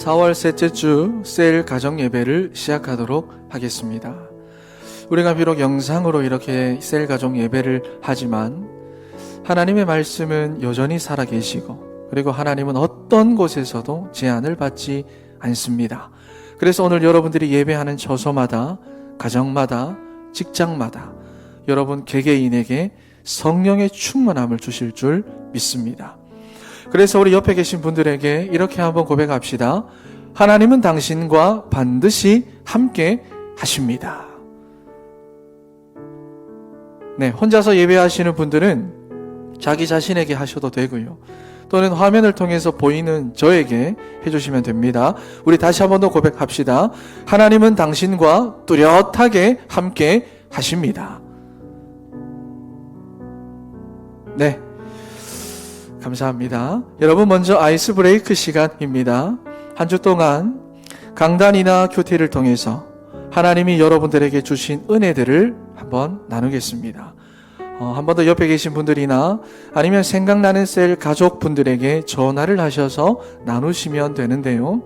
4월 셋째 주 셀 가정 예배를 시작하도록 하겠습니다. 우리가 비록 영상으로 이렇게 셀 가정 예배를 하지만 하나님의 말씀은 여전히 살아계시고, 그리고 하나님은 어떤 곳에서도 제한을 받지 않습니다. 그래서 오늘 여러분들이 예배하는 처소마다, 가정마다, 직장마다 여러분 개개인에게 성령의 충만함을 주실 줄 믿습니다. 그래서 우리 옆에 계신 분들에게 이렇게 한번 고백합시다. 하나님은 당신과 반드시 함께 하십니다. 네, 혼자서 예배하시는 분들은 자기 자신에게 하셔도 되고요, 또는 화면을 통해서 보이는 저에게 해주시면 됩니다. 우리 다시 한번 더 고백합시다. 하나님은 당신과 뚜렷하게 함께 하십니다. 네, 감사합니다. 여러분, 먼저 아이스 브레이크 시간입니다. 한 주 동안 강단이나 큐티를 통해서 하나님이 여러분들에게 주신 은혜들을 한번 나누겠습니다. 한 번 더 옆에 계신 분들이나 아니면 생각나는 셀 가족분들에게 전화를 하셔서 나누시면 되는데요,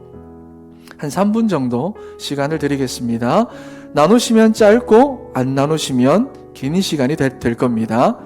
한 3분 정도 시간을 드리겠습니다. 나누시면 짧고 안 나누시면 긴 시간이 될 겁니다.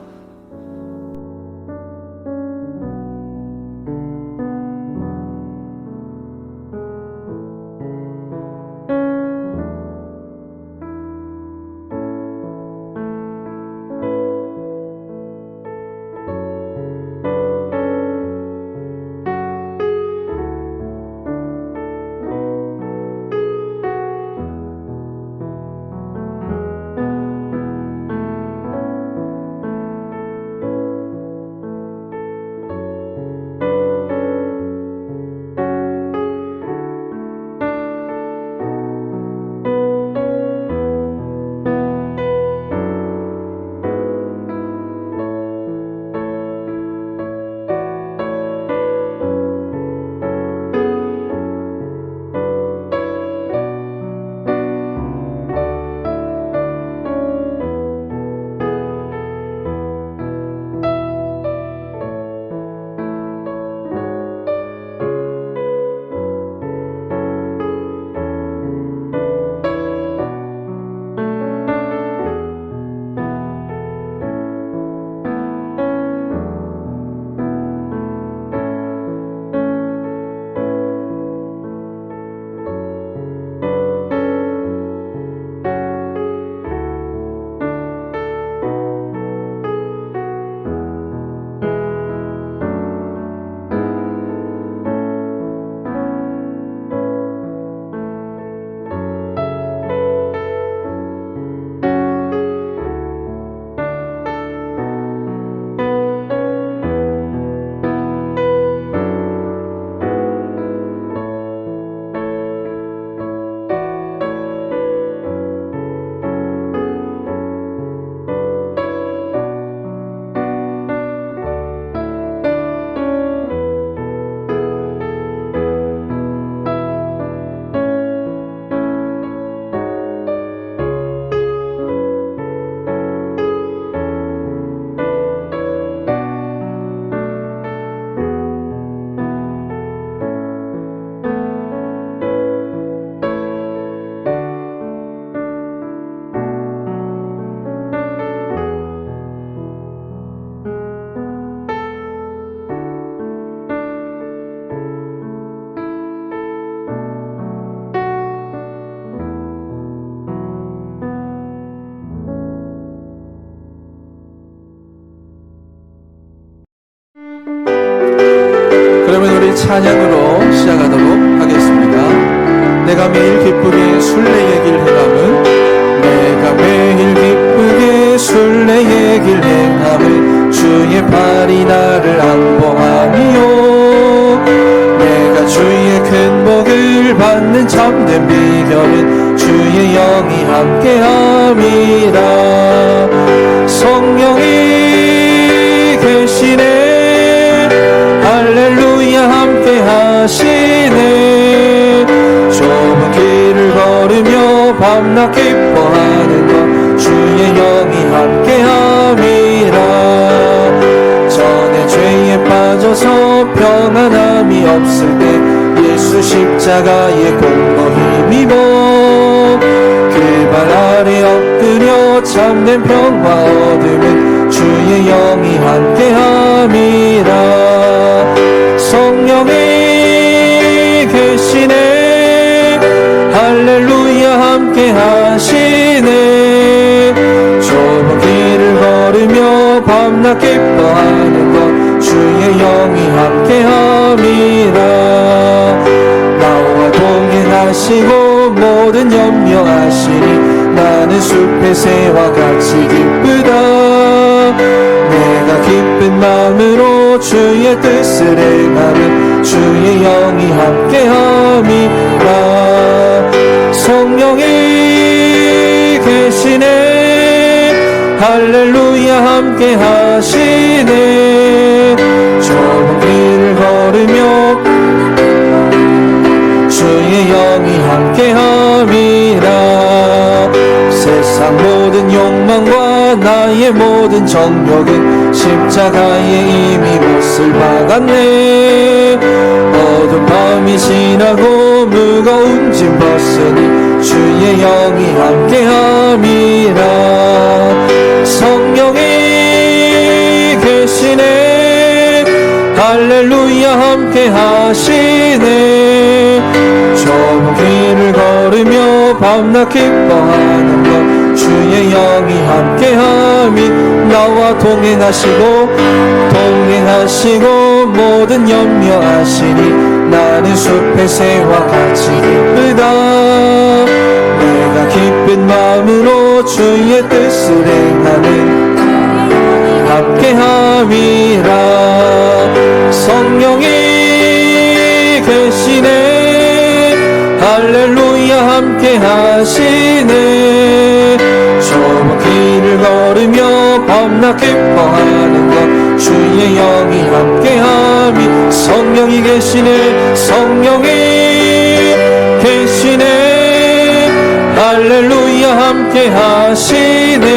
그러면 우리 찬양으로 시작하도록 하겠습니다. 내가 매일 기쁘게 순례의 길 행함은, 내가 매일 기쁘게 순례의 길 행함은 주의 팔이 나를 안보하니요. 내가 주의 큰 복을 받는 참된 비결은 주의 영이 함께함이라. 성령이 계시네, 할렐루야 함께 하시네. 좁은 길을 걸으며 밤낮 기뻐하는 것 주의 영이 함께 함이라. 전에 죄에 빠져서 평안함이 없을 때 예수 예수 십자가의 공로 힘입어 그 발 아래 엎드려 참된 평화 얻음은 주의 영이 함께함이라. 성령이 계시네 할렐루야 함께하시네. 좁은 길을 걸으며 밤낮 기뻐하는 것 주의 영이 함께함이라. 나와 동행하시고 모든 염려하시니 나는 숲의 새와 같이 기쁘다. 내가 기쁜 마음으로 주의 뜻을 행하는 주의 영이 함께함이라. 성령이 계시네 할렐루야 함께하시네. 좁은 길을 걸으며 주의 영이 함께함이라. 세상 모든 욕망과 나의 모든 정욕은 십자가에 이미 못을 박았네. 어두운 밤이 지나고 무거운 짐 벗으니 주의 영이 함께함이라. 성령이 계시네 할렐루야 함께하시네. 좁은 길을 걸으며 밤낮 기뻐하는 것 주의 영이 함께함이. 나와 동행하시고 모든 염려하시니 나는 숲의 새와 같이 기쁘다. 내가 기쁜 마음으로 주의 뜻을 행하는 함께함이라. 성령이 계시네 할렐루야 함께하시네. 좁은 길을 걸으며 밤낮 기뻐하는 것 주의 영이 함께함이. 성령이 계시네 성령이 계시네 할렐루야 함께하시네.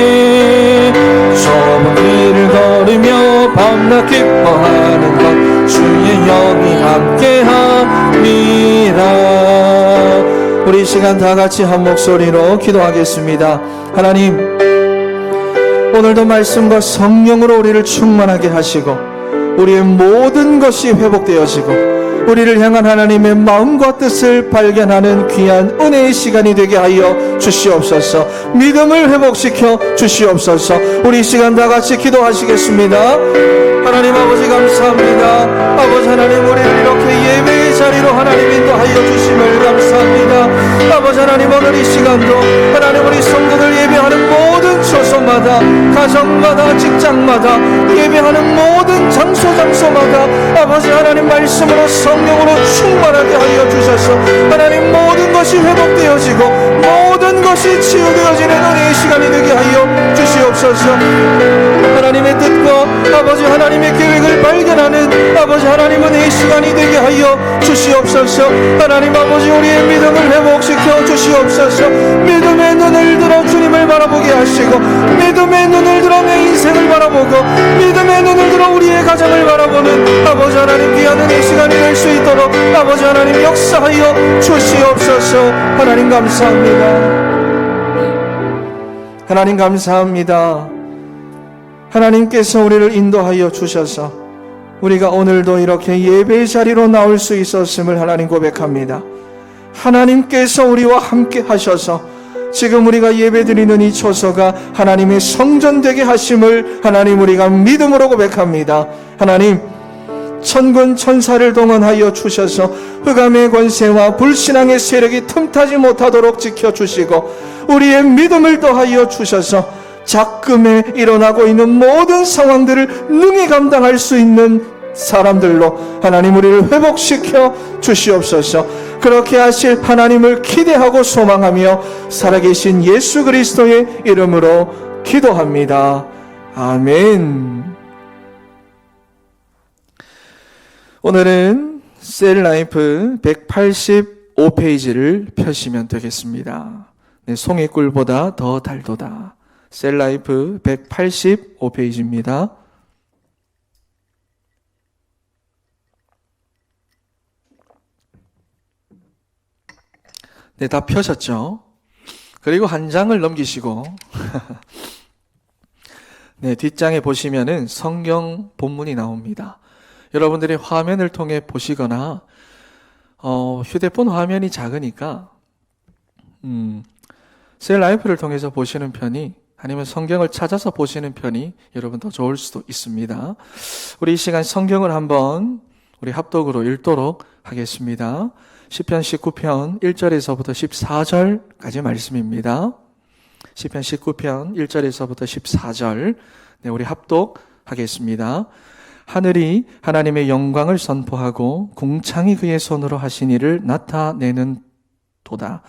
좁은 길을 걸으며 밤낮 기뻐하는 것 주의 영이 함께함이라. 우리 이 시간 다 같이 한 목소리로 기도하겠습니다. 하나님, 오늘도 말씀과 성령으로 우리를 충만하게 하시고 우리의 모든 것이 회복되어지고 우리를 향한 하나님의 마음과 뜻을 발견하는 귀한 은혜의 시간이 되게 하여 주시옵소서. 믿음을 회복시켜 주시옵소서. 우리 이 시간 다 같이 기도하시겠습니다. 하나님 아버지 감사합니다. 아버지 하나님, 우리를 이렇게 예배의 자리로 하나님 인도하여 주심을 감사합니다. 아버지 하나님, 오늘 이 시간도 하나님 우리 성도들 예배하는 모든 처소마다, 가정마다, 직장마다, 예배하는 모든 장소마다 아버지 하나님 말씀으로 성령으로 충만하게 하여 주셔서 하나님 모든 것이 회복되어지고 모든 것이 치유되어지는 은혜의 시간이 되게 하여 주시옵소서. 하나님의 뜻과 아버지 하나님의 계획을 발견하는 아버지 하나님 은혜의 시간이 되게 하여 주시옵소서. 하나님 아버지, 우리의 믿음을 회복시켜 주시옵소서. 믿음의 눈을 들어 주님을 바라보게 하시고 믿음의 눈을 들어 내 인생을 바라보고 믿음의 눈을 들어 우리의 가정을 바라보는 아버지 하나님 귀한 은혜의 시간이 될 수 있도록 아버지 하나님 역사하여 주시옵소서. 하나님 감사합니다. 하나님 감사합니다. 하나님께서 우리를 인도하여 주셔서 우리가 오늘도 이렇게 예배의 자리로 나올 수 있었음을 하나님 고백합니다. 하나님께서 우리와 함께 하셔서 지금 우리가 예배드리는 이 처소가 하나님의 성전 되게 하심을 하나님 우리가 믿음으로 고백합니다. 하나님, 천군 천사를 동원하여 주셔서 흑암의 권세와 불신앙의 세력이 틈타지 못하도록 지켜주시고 우리의 믿음을 더하여 주셔서 작금에 일어나고 있는 모든 상황들을 능히 감당할 수 있는 사람들로 하나님 우리를 회복시켜 주시옵소서. 그렇게 하실 하나님을 기대하고 소망하며 살아계신 예수 그리스도의 이름으로 기도합니다. 아멘. 오늘은 셀라이프 185페이지를 펴시면 되겠습니다. 네, 송이꿀보다 더 달도다. 셀라이프 185페이지입니다. 네, 다 펴셨죠? 그리고 한 장을 넘기시고 네, 뒷장에 보시면은 성경 본문이 나옵니다. 여러분들이 화면을 통해 보시거나 휴대폰 화면이 작으니까 셀라이프를 통해서 보시는 편이, 아니면 성경을 찾아서 보시는 편이 여러분 더 좋을 수도 있습니다. 우리 이 시간 성경을 한번 우리 합독으로 읽도록 하겠습니다. 시편 19편 1절에서부터 14절까지 말씀입니다. 시편 19편 1절에서부터 14절, 네, 우리 합독하겠습니다. 하늘이 하나님의 영광을 선포하고 궁창이 그의 손으로 하신 일을 나타내는 도다.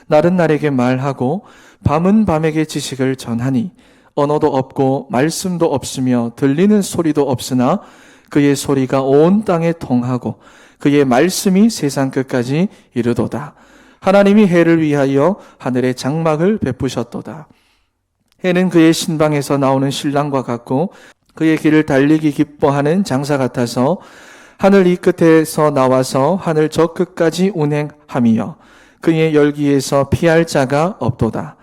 날은 날에게 말하고 밤은 밤에게 지식을 전하니 언어도 없고 말씀도 없으며 들리는 소리도 없으나 그의 소리가 온 땅에 통하고 그의 말씀이 세상 끝까지 이르도다. 하나님이 해를 위하여 하늘에 장막을 베푸셨도다. 해는 그의 신방에서 나오는 신랑과 같고 그의 길을 달리기 기뻐하는 장사 같아서 하늘 이 끝에서 나와서 하늘 저 끝까지 운행함이여 그의 열기에서 피할 자가 없도다.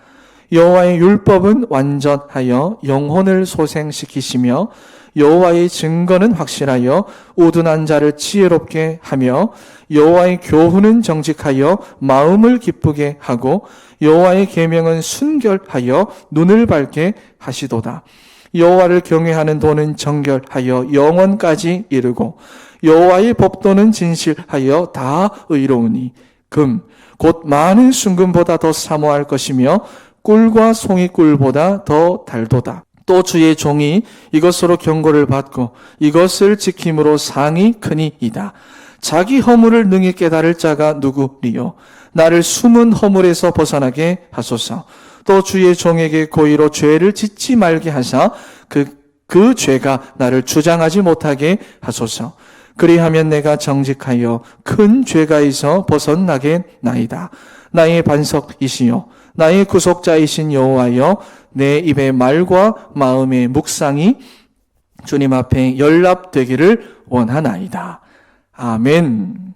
여호와의 율법은 완전하여 영혼을 소생시키시며 여호와의 증거는 확실하여 우둔한 자를 지혜롭게 하며 여호와의 교훈은 정직하여 마음을 기쁘게 하고 여호와의 계명은 순결하여 눈을 밝게 하시도다. 여호와를 경외하는 도는 정결하여 영원까지 이르고 여호와의 법도는 진실하여 다 의로우니 금 곧 많은 순금보다 더 사모할 것이며 꿀과 송이꿀보다 더 달도다. 또 주의 종이 이것으로 경고를 받고 이것을 지킴으로 상이 크니이다. 자기 허물을 능히 깨달을 자가 누구리요? 나를 숨은 허물에서 벗어나게 하소서. 또 주의 종에게 고의로 죄를 짓지 말게 하사 그 죄가 나를 주장하지 못하게 하소서. 그리하면 내가 정직하여 큰 죄가에서 벗어나겠나이다. 나의 반석이시요 나의 구속자이신 여호와여, 내 입의 말과 마음의 묵상이 주님 앞에 연락되기를 원하나이다. 아멘.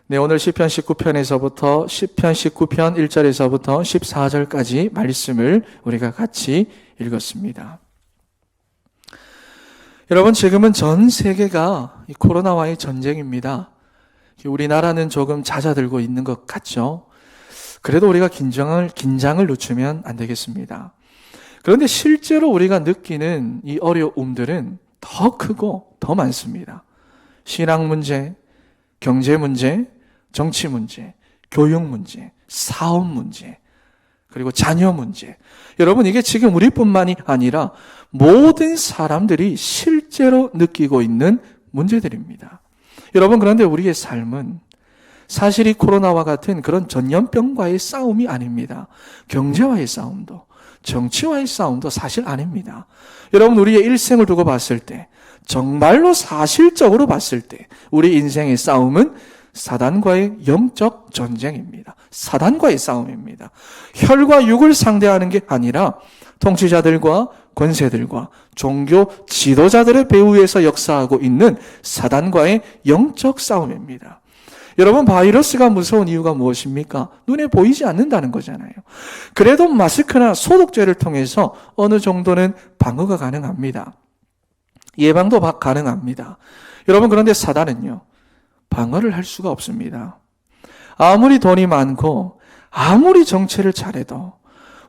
네, 오늘 시편 19편에서부터 시편 19편 1절에서부터 14절까지 말씀을 우리가 같이 읽었습니다. 여러분, 지금은 전 세계가 이 코로나와의 전쟁입니다. 우리나라는 조금 잦아들고 있는 것 같죠? 그래도 우리가 긴장을 늦추면 안 되겠습니다. 그런데 실제로 우리가 느끼는 이 어려움들은 더 크고 더 많습니다. 신앙 문제, 경제 문제, 정치 문제, 교육 문제, 사업 문제, 그리고 자녀 문제. 여러분, 이게 지금 우리뿐만이 아니라 모든 사람들이 실제로 느끼고 있는 문제들입니다. 여러분, 그런데 우리의 삶은 사실 이 코로나와 같은 그런 전염병과의 싸움이 아닙니다. 경제와의 싸움도, 정치와의 싸움도 사실 아닙니다. 여러분, 우리의 일생을 두고 봤을 때, 정말로 사실적으로 봤을 때 우리 인생의 싸움은 사단과의 영적 전쟁입니다. 사단과의 싸움입니다. 혈과 육을 상대하는 게 아니라 통치자들과 권세들과 종교 지도자들의 배후에서 역사하고 있는 사단과의 영적 싸움입니다. 여러분, 바이러스가 무서운 이유가 무엇입니까? 눈에 보이지 않는다는 거잖아요. 그래도 마스크나 소독제를 통해서 어느 정도는 방어가 가능합니다. 예방도 가능합니다. 여러분, 그런데 사단은요, 방어를 할 수가 없습니다. 아무리 돈이 많고 아무리 정치를 잘해도,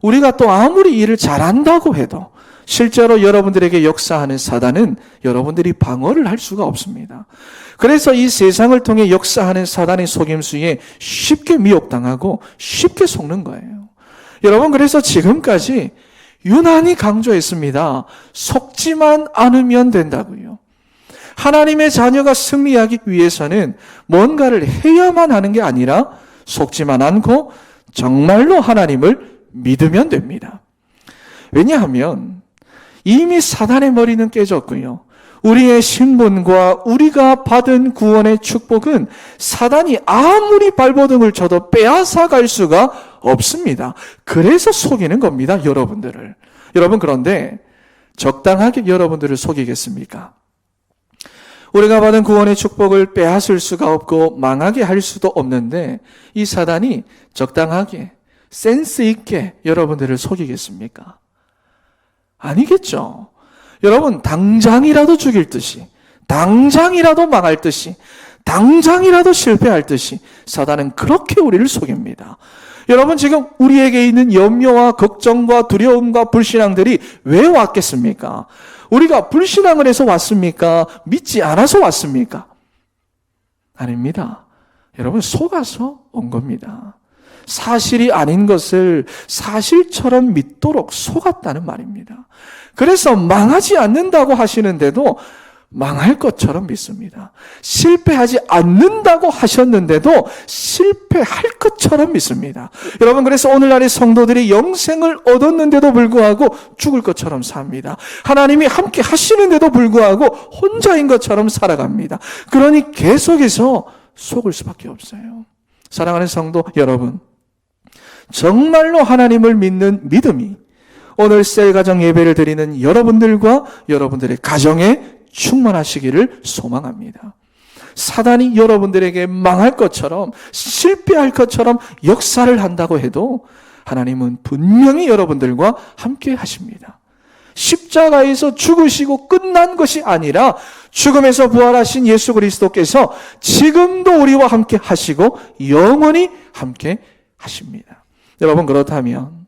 우리가 또 아무리 일을 잘한다고 해도 실제로 여러분들에게 역사하는 사단은 여러분들이 방어를 할 수가 없습니다. 그래서 이 세상을 통해 역사하는 사단의 속임수에 쉽게 미혹당하고 쉽게 속는 거예요. 여러분, 그래서 지금까지 유난히 강조했습니다. 속지만 않으면 된다고요. 하나님의 자녀가 승리하기 위해서는 뭔가를 해야만 하는 게 아니라 속지만 않고 정말로 하나님을 믿으면 됩니다. 왜냐하면 이미 사단의 머리는 깨졌고요. 우리의 신분과 우리가 받은 구원의 축복은 사단이 아무리 발버둥을 쳐도 빼앗아갈 수가 없습니다. 그래서 속이는 겁니다, 여러분들을. 여러분, 그런데 적당하게 여러분들을 속이겠습니까? 우리가 받은 구원의 축복을 빼앗을 수가 없고 망하게 할 수도 없는데 이 사단이 적당하게 센스 있게 여러분들을 속이겠습니까? 아니겠죠. 여러분 당장이라도 죽일 듯이, 당장이라도 망할 듯이, 당장이라도 실패할 듯이 사단은 그렇게 우리를 속입니다. 여러분 지금 우리에게 있는 염려와 걱정과 두려움과 불신앙들이 왜 왔겠습니까? 우리가 불신앙을 해서 왔습니까? 믿지 않아서 왔습니까? 아닙니다. 여러분 속아서 온 겁니다. 사실이 아닌 것을 사실처럼 믿도록 속았다는 말입니다. 그래서 망하지 않는다고 하시는데도 망할 것처럼 믿습니다. 실패하지 않는다고 하셨는데도 실패할 것처럼 믿습니다. 여러분 그래서 오늘날의 성도들이 영생을 얻었는데도 불구하고 죽을 것처럼 삽니다. 하나님이 함께 하시는데도 불구하고 혼자인 것처럼 살아갑니다. 그러니 계속해서 속을 수밖에 없어요. 사랑하는 성도 여러분, 정말로 하나님을 믿는 믿음이 오늘 셀가정 예배를 드리는 여러분들과 여러분들의 가정에 충만하시기를 소망합니다. 사단이 여러분들에게 망할 것처럼 실패할 것처럼 역사를 한다고 해도 하나님은 분명히 여러분들과 함께 하십니다. 십자가에서 죽으시고 끝난 것이 아니라 죽음에서 부활하신 예수 그리스도께서 지금도 우리와 함께 하시고 영원히 함께 하십니다. 여러분 그렇다면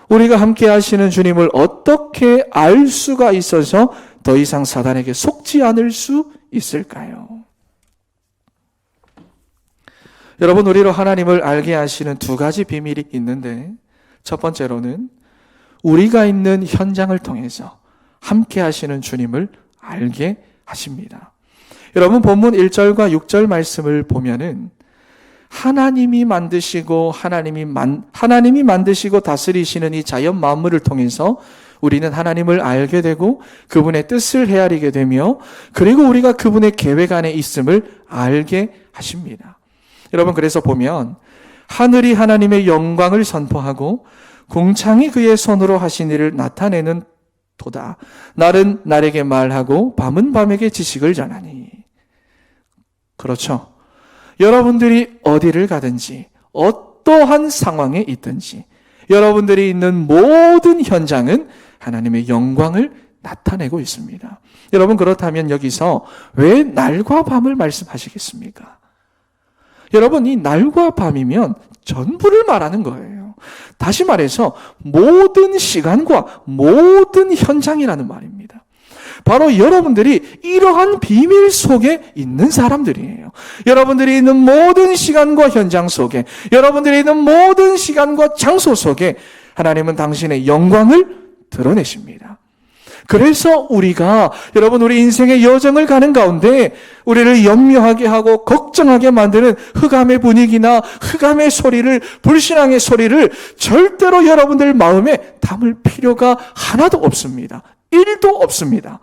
우리가 함께 하시는 주님을 어떻게 알 수가 있어서 더 이상 사단에게 속지 않을 수 있을까요? 여러분 우리로 하나님을 알게 하시는 두 가지 비밀이 있는데 첫 번째로는 우리가 있는 현장을 통해서 함께 하시는 주님을 알게 하십니다. 여러분 본문 1절과 6절 말씀을 보면은 하나님이 만드시고 하나님이 만드시고 다스리시는 이 자연 만물을 통해서 우리는 하나님을 알게 되고 그분의 뜻을 헤아리게 되며 그리고 우리가 그분의 계획 안에 있음을 알게 하십니다. 여러분 그래서 보면 하늘이 하나님의 영광을 선포하고 궁창이 그의 손으로 하신 일을 나타내는 도다. 날은 날에게 말하고 밤은 밤에게 지식을 전하니. 그렇죠. 여러분들이 어디를 가든지 어떠한 상황에 있든지 여러분들이 있는 모든 현장은 하나님의 영광을 나타내고 있습니다. 여러분 그렇다면 여기서 왜 날과 밤을 말씀하시겠습니까? 여러분 이 날과 밤이면 전부를 말하는 거예요. 다시 말해서 모든 시간과 모든 현장이라는 말입니다. 바로 여러분들이 이러한 비밀 속에 있는 사람들이에요. 여러분들이 있는 모든 시간과 현장 속에, 여러분들이 있는 모든 시간과 장소 속에 하나님은 당신의 영광을 드러내십니다. 그래서 우리가 여러분 우리 인생의 여정을 가는 가운데 우리를 염려하게 하고 걱정하게 만드는 흑암의 분위기나 흑암의 소리를, 불신앙의 소리를 절대로 여러분들 마음에 담을 필요가 하나도 없습니다. 1도 없습니다.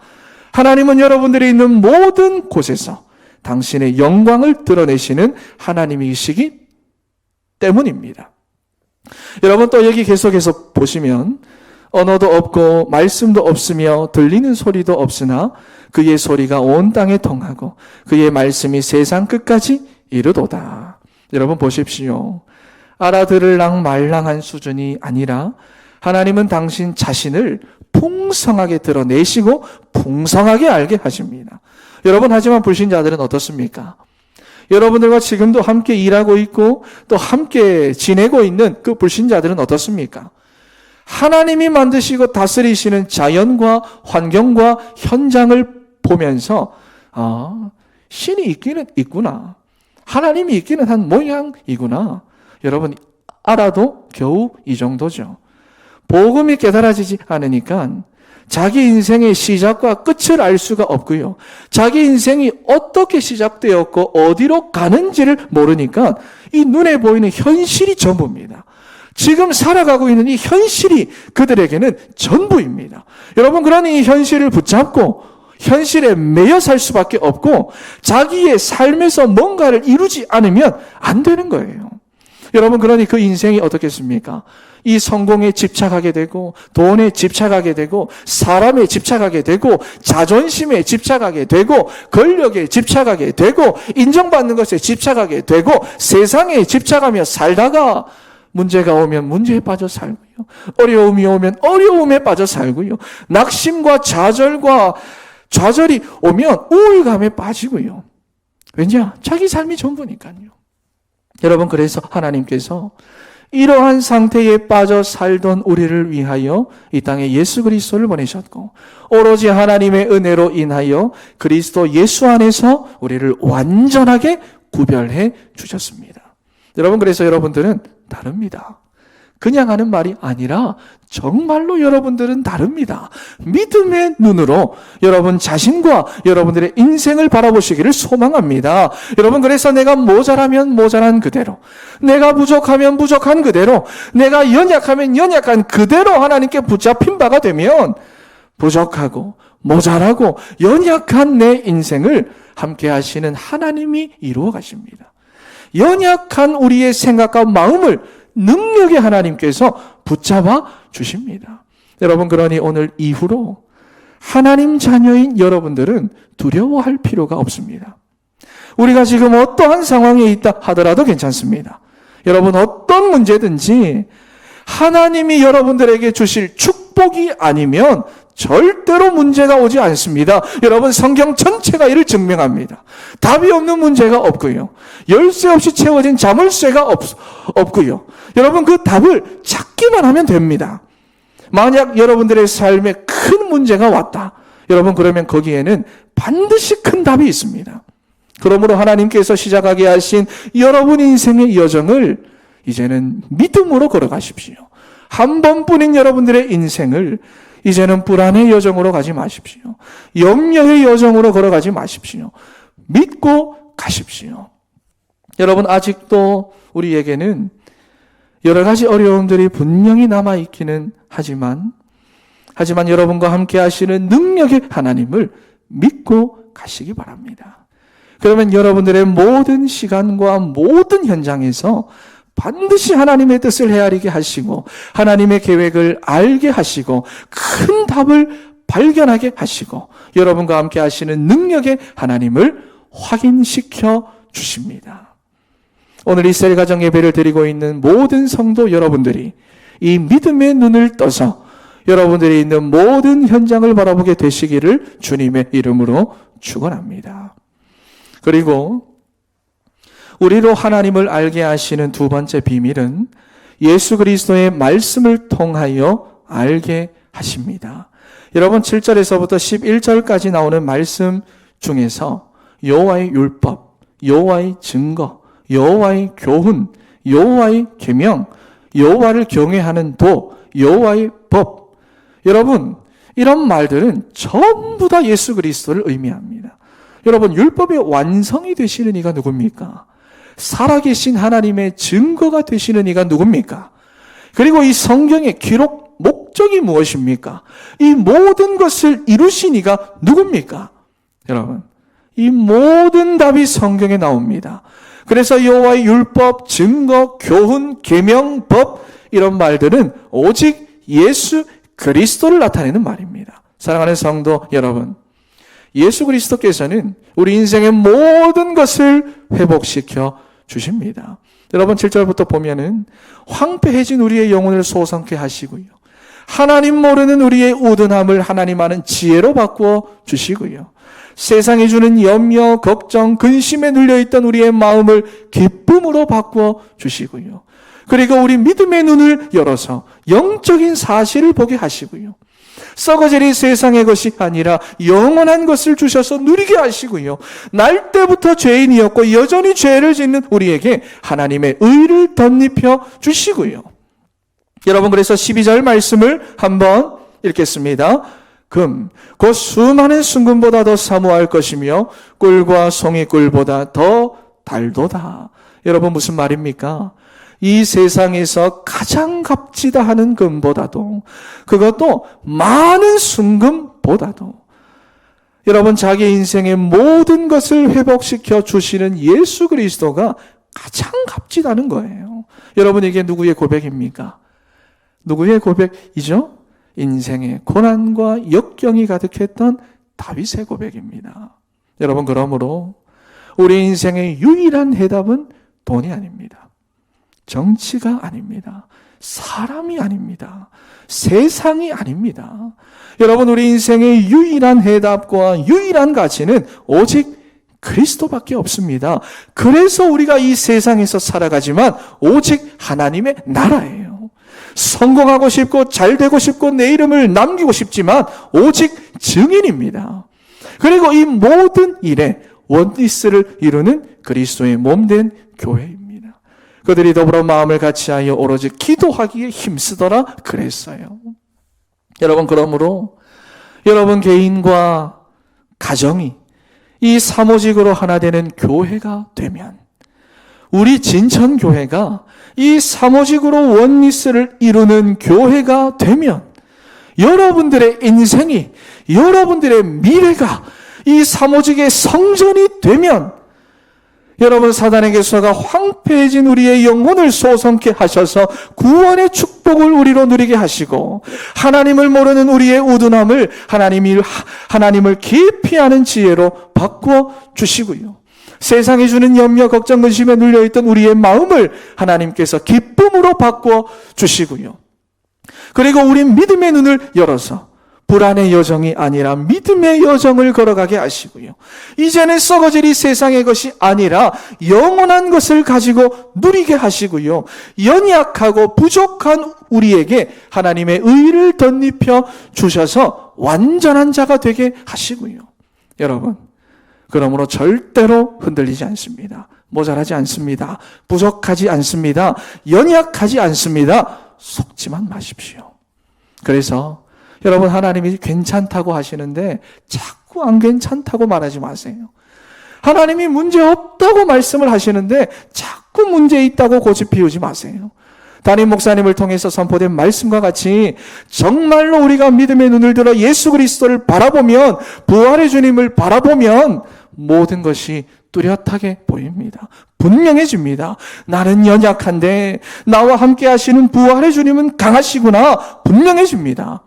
하나님은 여러분들이 있는 모든 곳에서 당신의 영광을 드러내시는 하나님이시기 때문입니다. 여러분 또 여기 계속해서 보시면 언어도 없고 말씀도 없으며 들리는 소리도 없으나 그의 소리가 온 땅에 통하고 그의 말씀이 세상 끝까지 이르도다. 여러분 보십시오. 알아들을랑 말랑한 수준이 아니라 하나님은 당신 자신을 풍성하게 드러내시고 풍성하게 알게 하십니다. 여러분 하지만 불신자들은 어떻습니까? 여러분들과 지금도 함께 일하고 있고 또 함께 지내고 있는 그 불신자들은 어떻습니까? 하나님이 만드시고 다스리시는 자연과 환경과 현장을 보면서 신이 있기는 있구나. 하나님이 있기는 한 모양이구나. 여러분 알아도 겨우 이 정도죠. 복음이 깨달아지지 않으니까 자기 인생의 시작과 끝을 알 수가 없고요. 자기 인생이 어떻게 시작되었고 어디로 가는지를 모르니까 이 눈에 보이는 현실이 전부입니다. 지금 살아가고 있는 이 현실이 그들에게는 전부입니다. 여러분 그러니 이 현실을 붙잡고 현실에 매여 살 수밖에 없고 자기의 삶에서 뭔가를 이루지 않으면 안 되는 거예요. 여러분, 그러니 그 인생이 어떻겠습니까? 이 성공에 집착하게 되고, 돈에 집착하게 되고, 사람에 집착하게 되고, 자존심에 집착하게 되고, 권력에 집착하게 되고, 인정받는 것에 집착하게 되고, 세상에 집착하며 살다가 문제가 오면 문제에 빠져 살고요. 어려움이 오면 어려움에 빠져 살고요. 낙심과 좌절과 좌절이 오면 우울감에 빠지고요. 왜냐? 자기 삶이 전부니까요. 여러분, 그래서 하나님께서 이러한 상태에 빠져 살던 우리를 위하여 이 땅에 예수 그리스도를 보내셨고, 오로지 하나님의 은혜로 인하여 그리스도 예수 안에서 우리를 완전하게 구별해 주셨습니다. 여러분, 그래서 여러분들은 다릅니다. 그냥 하는 말이 아니라 정말로 여러분들은 다릅니다. 믿음의 눈으로 여러분 자신과 여러분들의 인생을 바라보시기를 소망합니다. 여러분, 그래서 내가 모자라면 모자란 그대로, 내가 부족하면 부족한 그대로, 내가 연약하면 연약한 그대로 하나님께 붙잡힌 바가 되면 부족하고 모자라고 연약한 내 인생을 함께 하시는 하나님이 이루어 가십니다. 연약한 우리의 생각과 마음을 능력의 하나님께서 붙잡아 주십니다. 여러분, 그러니 오늘 이후로 하나님 자녀인 여러분들은 두려워할 필요가 없습니다. 우리가 지금 어떠한 상황에 있다 하더라도 괜찮습니다. 여러분, 어떤 문제든지 하나님이 여러분들에게 주실 축복이 아니면 절대로 문제가 오지 않습니다. 여러분, 성경 전체가 이를 증명합니다. 답이 없는 문제가 없고요. 열쇠 없이 채워진 자물쇠가 없고요. 여러분, 그 답을 찾기만 하면 됩니다. 만약 여러분들의 삶에 큰 문제가 왔다, 여러분, 그러면 거기에는 반드시 큰 답이 있습니다. 그러므로 하나님께서 시작하게 하신 여러분 인생의 여정을 이제는 믿음으로 걸어가십시오. 한 번뿐인 여러분들의 인생을 이제는 불안의 여정으로 가지 마십시오. 염려의 여정으로 걸어가지 마십시오. 믿고 가십시오. 여러분, 아직도 우리에게는 여러 가지 어려움들이 분명히 남아있기는 하지만 여러분과 함께 하시는 능력의 하나님을 믿고 가시기 바랍니다. 그러면 여러분들의 모든 시간과 모든 현장에서 반드시 하나님의 뜻을 헤아리게 하시고, 하나님의 계획을 알게 하시고, 큰 답을 발견하게 하시고, 여러분과 함께 하시는 능력의 하나님을 확인시켜 주십니다. 오늘 이 셀 가정 예배를 드리고 있는 모든 성도 여러분들이 이 믿음의 눈을 떠서 여러분들이 있는 모든 현장을 바라보게 되시기를 주님의 이름으로 축원합니다. 그리고 우리로 하나님을 알게 하시는 두 번째 비밀은 예수 그리스도의 말씀을 통하여 알게 하십니다. 여러분, 7절에서부터 11절까지 나오는 말씀 중에서 여호와의 율법, 여호와의 증거, 여호와의 교훈, 여호와의 계명, 여호와를 경외하는 도, 여호와의 법, 여러분, 이런 말들은 전부 다 예수 그리스도를 의미합니다. 여러분, 율법의 완성이 되시는 이가 누굽니까? 살아계신 하나님의 증거가 되시는 이가 누굽니까? 그리고 이 성경의 기록 목적이 무엇입니까? 이 모든 것을 이루신 이가 누굽니까? 여러분, 이 모든 답이 성경에 나옵니다. 그래서 여호와의 율법, 증거, 교훈, 계명, 법, 이런 말들은 오직 예수 그리스도를 나타내는 말입니다. 사랑하는 성도 여러분, 예수 그리스도께서는 우리 인생의 모든 것을 회복시켜 주십니다. 여러분, 7절부터 보면은 황폐해진 우리의 영혼을 소성케 하시고요, 하나님 모르는 우리의 우둔함을 하나님 아는 지혜로 바꾸어 주시고요, 세상이 주는 염려, 걱정, 근심에 눌려있던 우리의 마음을 기쁨으로 바꾸어 주시고요, 그리고 우리 믿음의 눈을 열어서 영적인 사실을 보게 하시고요, 썩어질 세상의 것이 아니라 영원한 것을 주셔서 누리게 하시고요, 날 때부터 죄인이었고 여전히 죄를 짓는 우리에게 하나님의 의를 덧입혀 주시고요. 여러분, 그래서 12절 말씀을 한번 읽겠습니다. 금, 곧 수많은 순금보다 더 사모할 것이며 꿀과 송이꿀보다 더 달도다. 여러분, 무슨 말입니까? 이 세상에서 가장 값지다 하는 금보다도, 그것도 많은 순금보다도, 여러분, 자기 인생의 모든 것을 회복시켜 주시는 예수 그리스도가 가장 값지다는 거예요. 여러분, 이게 누구의 고백입니까? 누구의 고백이죠? 인생의 고난과 역경이 가득했던 다윗의 고백입니다. 여러분, 그러므로 우리 인생의 유일한 해답은 돈이 아닙니다. 정치가 아닙니다. 사람이 아닙니다. 세상이 아닙니다. 여러분, 우리 인생의 유일한 해답과 유일한 가치는 오직 그리스도밖에 없습니다. 그래서 우리가 이 세상에서 살아가지만 오직 하나님의 나라예요. 성공하고 싶고 잘 되고 싶고 내 이름을 남기고 싶지만 오직 증인입니다. 그리고 이 모든 일에 원리스를 이루는 그리스도의 몸된 교회입니다. 그들이 더불어 마음을 같이하여 오로지 기도하기에 힘쓰더라 그랬어요. 여러분, 그러므로 여러분 개인과 가정이 이 사모직으로 하나 되는 교회가 되면, 우리 진천교회가 이 사모직으로 원리스를 이루는 교회가 되면, 여러분들의 인생이, 여러분들의 미래가 이 사모직의 성전이 되면, 여러분, 사단에게 쏘가 황폐해진 우리의 영혼을 소성케 하셔서 구원의 축복을 우리로 누리게 하시고, 하나님을 모르는 우리의 우둔함을 하나님을 깊이 아는 지혜로 바꾸어 주시고요. 세상이 주는 염려, 걱정, 근심에 눌려있던 우리의 마음을 하나님께서 기쁨으로 바꾸어 주시고요. 그리고 우리 믿음의 눈을 열어서 불안의 여정이 아니라 믿음의 여정을 걸어가게 하시고요. 이제는 썩어질 이 세상의 것이 아니라 영원한 것을 가지고 누리게 하시고요. 연약하고 부족한 우리에게 하나님의 의를 덧입혀 주셔서 완전한 자가 되게 하시고요. 여러분, 그러므로 절대로 흔들리지 않습니다. 모자라지 않습니다. 부족하지 않습니다. 연약하지 않습니다. 속지만 마십시오. 그래서 여러분, 하나님이 괜찮다고 하시는데 자꾸 안 괜찮다고 말하지 마세요. 하나님이 문제 없다고 말씀을 하시는데 자꾸 문제 있다고 고집 피우지 마세요. 담임 목사님을 통해서 선포된 말씀과 같이 정말로 우리가 믿음의 눈을 들어 예수 그리스도를 바라보면, 부활의 주님을 바라보면 모든 것이 뚜렷하게 보입니다. 분명해집니다. 나는 연약한데 나와 함께 하시는 부활의 주님은 강하시구나 분명해집니다.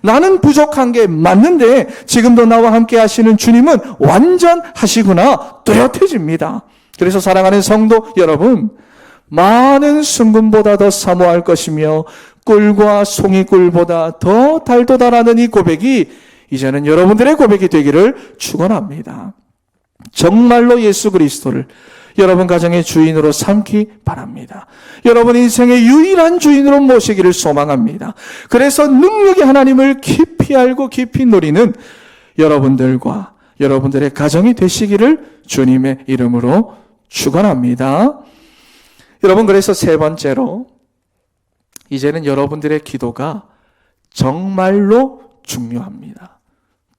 나는 부족한 게 맞는데 지금도 나와 함께 하시는 주님은 완전하시구나 뚜렷해집니다. 그래서 사랑하는 성도 여러분, 많은 순금보다 더 사모할 것이며 꿀과 송이꿀보다 더 달도다라는 이 고백이 이제는 여러분들의 고백이 되기를 축원합니다. 정말로 예수 그리스도를 여러분 가정의 주인으로 삼기 바랍니다. 여러분 인생의 유일한 주인으로 모시기를 소망합니다. 그래서 능력의 하나님을 깊이 알고 깊이 누리는 여러분들과 여러분들의 가정이 되시기를 주님의 이름으로 축원합니다. 여러분, 그래서 세 번째로 이제는 여러분들의 기도가 정말로 중요합니다.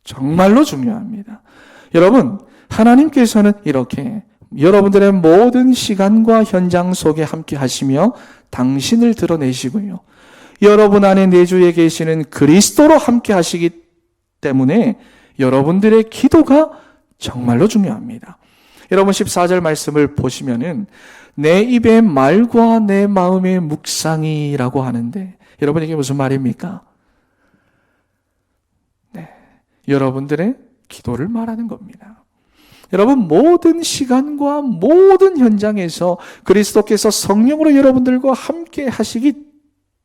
정말로 중요합니다. 여러분, 하나님께서는 이렇게 여러분들의 모든 시간과 현장 속에 함께 하시며 당신을 드러내시고요. 여러분 안에 내주에 계시는 그리스도로 함께 하시기 때문에 여러분들의 기도가 정말로 중요합니다. 여러분 14절 말씀을 보시면은 내 입의 말과 내 마음의 묵상이라고 하는데, 여러분 이게 무슨 말입니까? 네, 여러분들의 기도를 말하는 겁니다. 여러분, 모든 시간과 모든 현장에서 그리스도께서 성령으로 여러분들과 함께 하시기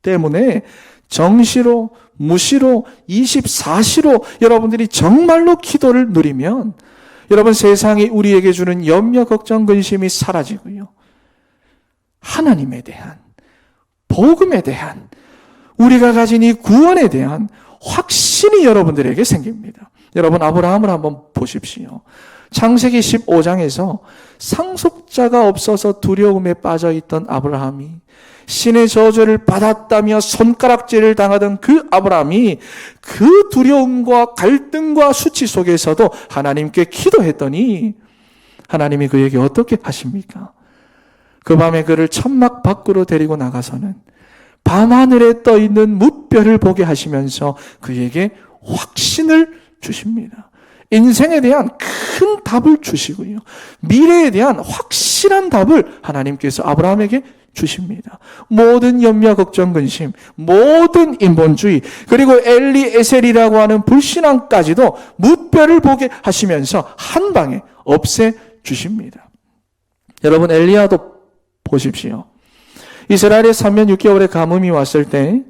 때문에 정시로, 무시로, 24시로 여러분들이 정말로 기도를 누리면 여러분 세상이 우리에게 주는 염려, 걱정, 근심이 사라지고요. 하나님에 대한, 복음에 대한, 우리가 가진 이 구원에 대한 확신이 여러분들에게 생깁니다. 여러분, 아브라함을 한번 보십시오. 창세기 15장에서 상속자가 없어서 두려움에 빠져있던 아브라함이, 신의 저주를 받았다며 손가락질을 당하던 그 아브라함이 그 두려움과 갈등과 수치 속에서도 하나님께 기도했더니 하나님이 그에게 어떻게 하십니까? 그 밤에 그를 천막 밖으로 데리고 나가서는 밤하늘에 떠있는 뭇별을 보게 하시면서 그에게 확신을 주십니다. 인생에 대한 큰 답을 주시고요. 미래에 대한 확실한 답을 하나님께서 아브라함에게 주십니다. 모든 염려, 걱정, 근심, 모든 인본주의, 그리고 엘리에셀이라고 하는 불신앙까지도 무뼈를 보게 하시면서 한 방에 없애 주십니다. 여러분, 엘리야도 보십시오. 이스라엘의 3년 6개월의 가뭄이 왔을 때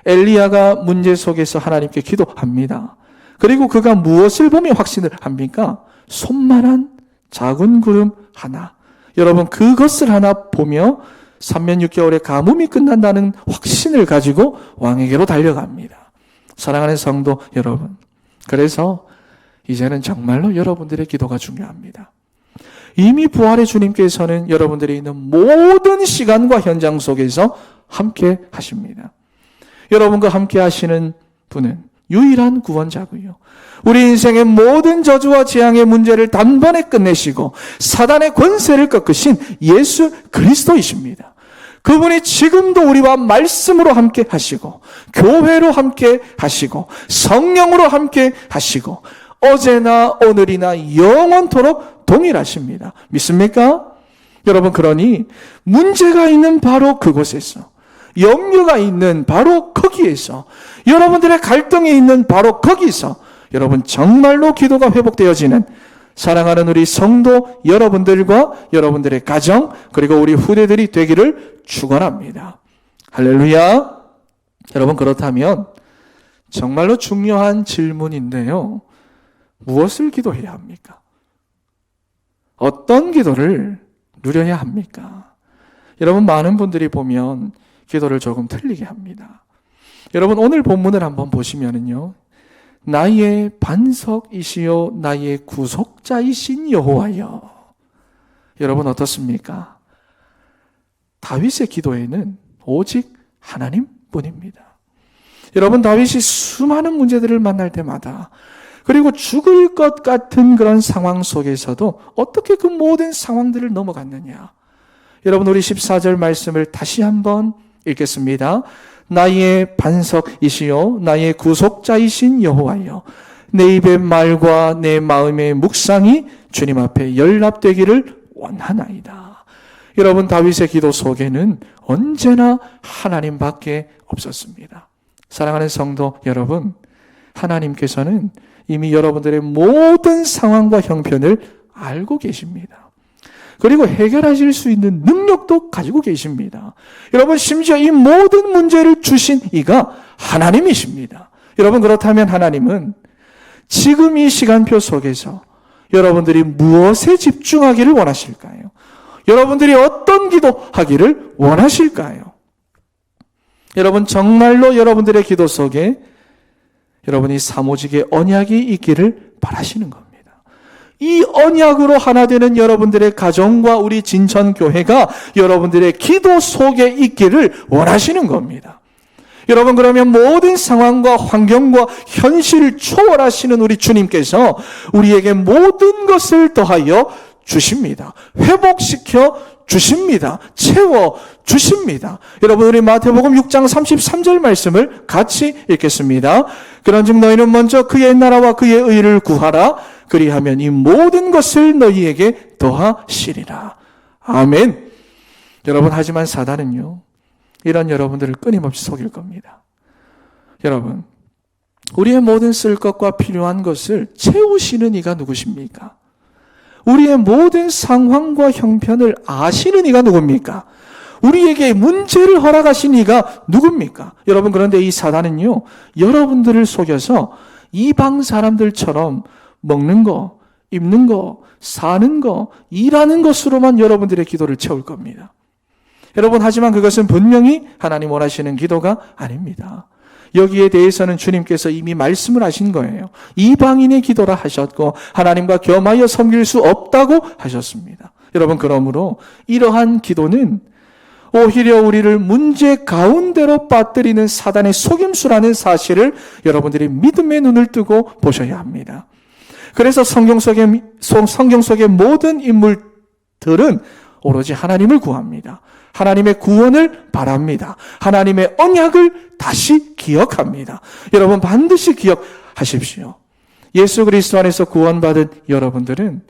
엘리야가 문제 속에서 하나님께 기도합니다. 그리고 그가 무엇을 보며 확신을 합니까? 손만한 작은 구름 하나. 여러분, 그것을 하나 보며 3년 6개월의 가뭄이 끝난다는 확신을 가지고 왕에게로 달려갑니다. 사랑하는 성도 여러분, 그래서 이제는 정말로 여러분들의 기도가 중요합니다. 이미 부활의 주님께서는 여러분들이 있는 모든 시간과 현장 속에서 함께 하십니다. 여러분과 함께 하시는 분은 유일한 구원자고요. 우리 인생의 모든 저주와 재앙의 문제를 단번에 끝내시고 사단의 권세를 꺾으신 예수 그리스도이십니다. 그분이 지금도 우리와 말씀으로 함께 하시고 교회로 함께 하시고 성령으로 함께 하시고 어제나 오늘이나 영원토록 동일하십니다. 믿습니까? 여러분, 그러니 문제가 있는 바로 그곳에서, 염려가 있는 바로 거기에서, 여러분들의 갈등이 있는 바로 거기서 여러분 정말로 기도가 회복되어지는 사랑하는 우리 성도 여러분들과 여러분들의 가정, 그리고 우리 후대들이 되기를 축원합니다. 할렐루야. 여러분, 그렇다면 정말로 중요한 질문인데요. 무엇을 기도해야 합니까? 어떤 기도를 누려야 합니까? 여러분, 많은 분들이 보면 기도를 조금 틀리게 합니다. 여러분, 오늘 본문을 한번 보시면은요, 나의 반석이시요 나의 구속자이신 여호와여. 여러분, 어떻습니까? 다윗의 기도에는 오직 하나님뿐입니다. 여러분, 다윗이 수많은 문제들을 만날 때마다, 그리고 죽을 것 같은 그런 상황 속에서도 어떻게 그 모든 상황들을 넘어갔느냐. 여러분, 우리 14절 말씀을 다시 한번 읽겠습니다. 나의 반석이시요 나의 구속자이신 여호와여, 내 입의 말과 내 마음의 묵상이 주님 앞에 연락되기를 원하나이다. 여러분, 다윗의 기도 속에는 언제나 하나님밖에 없었습니다. 사랑하는 성도 여러분, 하나님께서는 이미 여러분들의 모든 상황과 형편을 알고 계십니다. 그리고 해결하실 수 있는 능력도 가지고 계십니다. 여러분, 심지어 이 모든 문제를 주신 이가 하나님이십니다. 여러분, 그렇다면 하나님은 지금 이 시간표 속에서 여러분들이 무엇에 집중하기를 원하실까요? 여러분들이 어떤 기도하기를 원하실까요? 여러분, 정말로 여러분들의 기도 속에 여러분이 사모직의 언약이 있기를 바라시는 겁니다. 이 언약으로 하나 되는 여러분들의 가정과 우리 진천교회가 여러분들의 기도 속에 있기를 원하시는 겁니다. 여러분, 그러면 모든 상황과 환경과 현실을 초월하시는 우리 주님께서 우리에게 모든 것을 더하여 주십니다. 회복시켜 주십니다. 채워 주십니다. 여러분, 우리 마태복음 6장 33절 말씀을 같이 읽겠습니다. 그런즉 너희는 먼저 그의 나라와 그의 의를 구하라. 그리하면 이 모든 것을 너희에게 더하시리라. 아멘. 여러분, 하지만 사단은요, 이런 여러분들을 끊임없이 속일 겁니다. 여러분, 우리의 모든 쓸 것과 필요한 것을 채우시는 이가 누구십니까? 우리의 모든 상황과 형편을 아시는 이가 누굽니까? 우리에게 문제를 허락하신 이가 누굽니까? 여러분, 그런데 이 사단은요, 여러분들을 속여서 이방 사람들처럼 먹는 거, 입는 거, 사는 거, 일하는 것으로만 여러분들의 기도를 채울 겁니다. 여러분, 하지만 그것은 분명히 하나님 원하시는 기도가 아닙니다. 여기에 대해서는 주님께서 이미 말씀을 하신 거예요. 이방인의 기도라 하셨고 하나님과 겸하여 섬길 수 없다고 하셨습니다. 여러분, 그러므로 이러한 기도는 오히려 우리를 문제 가운데로 빠뜨리는 사단의 속임수라는 사실을 여러분들이 믿음의 눈을 뜨고 보셔야 합니다. 그래서 성경 속의 모든 인물들은 오로지 하나님을 구합니다. 하나님의 구원을 바랍니다. 하나님의 언약을 다시 기억합니다. 여러분, 반드시 기억하십시오. 예수 그리스도 안에서 구원받은 여러분들은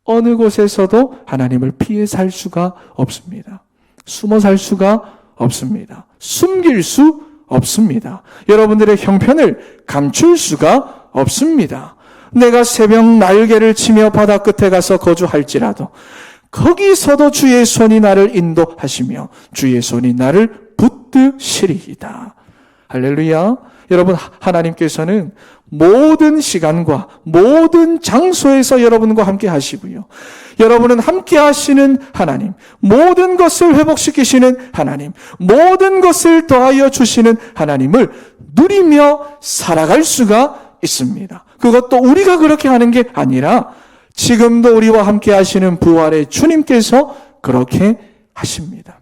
어느 곳에서도 하나님을 피해 살 수가 없습니다. 숨어 살 수가 없습니다. 숨길 수 없습니다. 여러분들의 형편을 감출 수가 없습니다. 내가 새벽 날개를 치며 바다 끝에 가서 거주할지라도 거기서도 주의 손이 나를 인도하시며 주의 손이 나를 붙드시리이다. 할렐루야. 여러분, 하나님께서는 모든 시간과 모든 장소에서 여러분과 함께 하시고요. 여러분은 함께 하시는 하나님, 모든 것을 회복시키시는 하나님, 모든 것을 더하여 주시는 하나님을 누리며 살아갈 수가 있습니다. 그것도 우리가 그렇게 하는 게 아니라 지금도 우리와 함께 하시는 부활의 주님께서 그렇게 하십니다.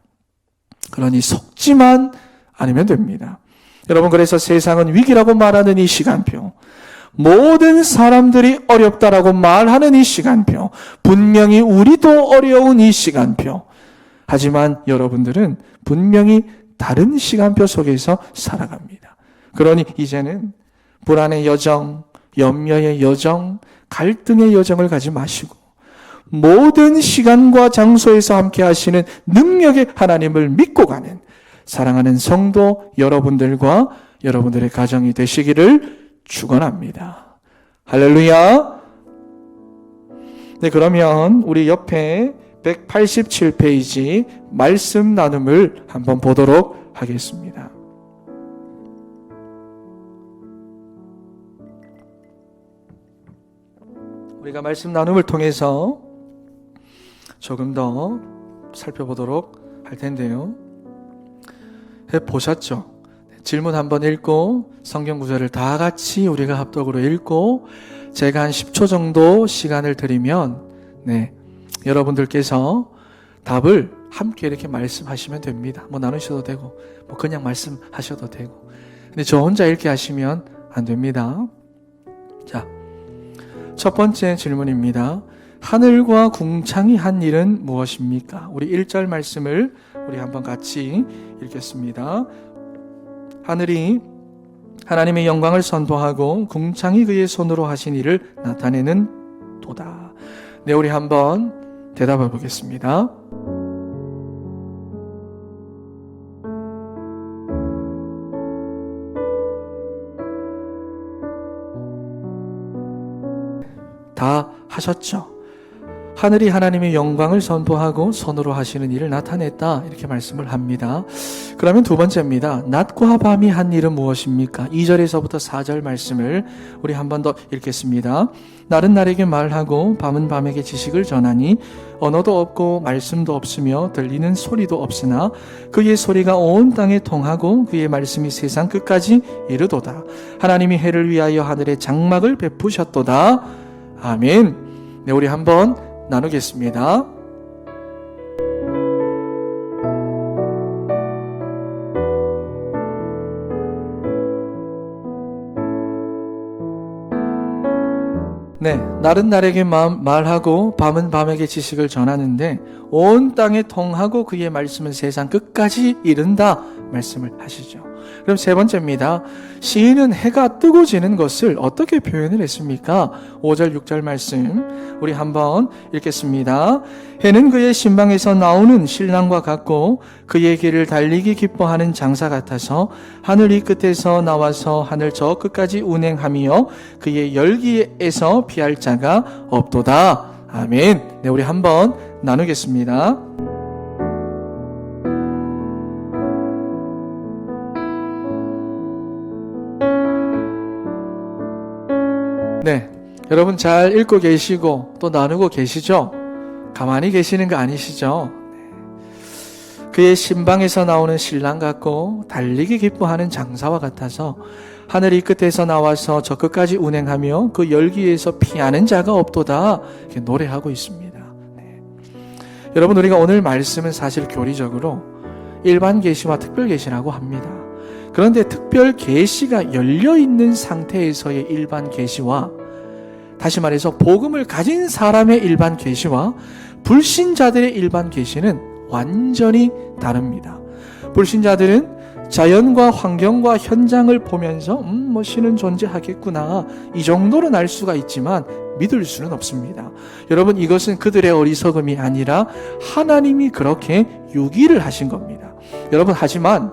그러니 속지만 않으면 됩니다. 여러분, 그래서 세상은 위기라고 말하는 이 시간표, 모든 사람들이 어렵다라고 말하는 이 시간표, 분명히 우리도 어려운 이 시간표, 하지만 여러분들은 분명히 다른 시간표 속에서 살아갑니다. 그러니 이제는 불안의 여정, 염려의 여정, 갈등의 여정을 가지 마시고 모든 시간과 장소에서 함께 하시는 능력의 하나님을 믿고 가는 사랑하는 성도 여러분들과 여러분들의 가정이 되시기를 축원합니다. 할렐루야. 네, 그러면 우리 옆에 187페이지 말씀 나눔을 한번 보도록 하겠습니다. 우리가 말씀 나눔을 통해서 조금 더 살펴보도록 할 텐데요. 보셨죠? 질문 한번 읽고 성경 구절을 다 같이 우리가 합독으로 읽고 제가 한 10초 정도 시간을 드리면 여러분들께서 답을 함께 이렇게 말씀하시면 됩니다. 뭐 나누셔도 되고 뭐 그냥 말씀하셔도 되고. 근데 저 혼자 읽게 하시면 안 됩니다. 자, 첫 번째 질문입니다. 하늘과 궁창이 한 일은 무엇입니까? 우리 1절 말씀을 우리 한번 같이 읽겠습니다. 하늘이 하나님의 영광을 선포하고 궁창이 그의 손으로 하신 일을 나타내는 도다. 네, 우리 한번 대답해 보겠습니다. 다 하셨죠? 하늘이 하나님의 영광을 선포하고 손으로 하시는 일을 나타냈다, 이렇게 말씀을 합니다. 그러면 두 번째입니다. 낮과 밤이 한 일은 무엇입니까? 2절에서부터 4절 말씀을 우리 한 번 더 읽겠습니다. 날은 날에게 말하고 밤은 밤에게 지식을 전하니 언어도 없고 말씀도 없으며 들리는 소리도 없으나 그의 소리가 온 땅에 통하고 그의 말씀이 세상 끝까지 이르도다. 하나님이 해를 위하여 하늘에 장막을 베푸셨도다. 아멘. 네, 우리 한번 나누겠습니다. 네, 날은 날에게 말하고 밤은 밤에게 지식을 전하는데 온 땅에 통하고 그의 말씀은 세상 끝까지 이른다 말씀을 하시죠. 그럼 세 번째입니다. 시인은 해가 뜨고 지는 것을 어떻게 표현을 했습니까? 5절 6절 말씀 우리 한번 읽겠습니다. 해는 그의 신방에서 나오는 신랑과 같고 그의 길을 달리기 기뻐하는 장사 같아서 하늘 이 끝에서 나와서 하늘 저 끝까지 운행하며 그의 열기에서 피할 자가 없도다. 아멘. 네, 우리 한번 나누겠습니다. 네, 여러분 잘 읽고 계시고 또 나누고 계시죠? 가만히 계시는 거 아니시죠? 그의 신방에서 나오는 신랑 같고 달리기 기뻐하는 장사와 같아서 하늘 이 끝에서 나와서 저 끝까지 운행하며 그 열기에서 피하는 자가 없도다, 이렇게 노래하고 있습니다. 네. 여러분, 우리가 오늘 말씀은 사실 교리적으로 일반 계시와 특별 계시라고 합니다. 그런데 특별 계시가 열려있는 상태에서의 일반 계시와, 다시 말해서 복음을 가진 사람의 일반 계시와 불신자들의 일반 계시는 완전히 다릅니다. 불신자들은 자연과 환경과 현장을 보면서 신은 존재하겠구나, 이 정도는 알 수가 있지만 믿을 수는 없습니다. 여러분, 이것은 그들의 어리석음이 아니라 하나님이 그렇게 유기를 하신 겁니다. 여러분, 하지만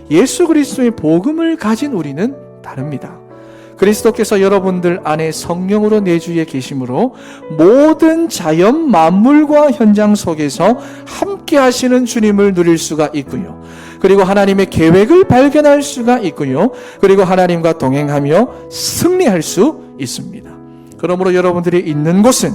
예수 그리스도의 복음을 가진 우리는 다릅니다. 그리스도께서 여러분들 안에 성령으로 내주에 계심으로 모든 자연 만물과 현장 속에서 함께 하시는 주님을 누릴 수가 있고요. 그리고 하나님의 계획을 발견할 수가 있고요. 그리고 하나님과 동행하며 승리할 수 있습니다. 그러므로 여러분들이 있는 곳은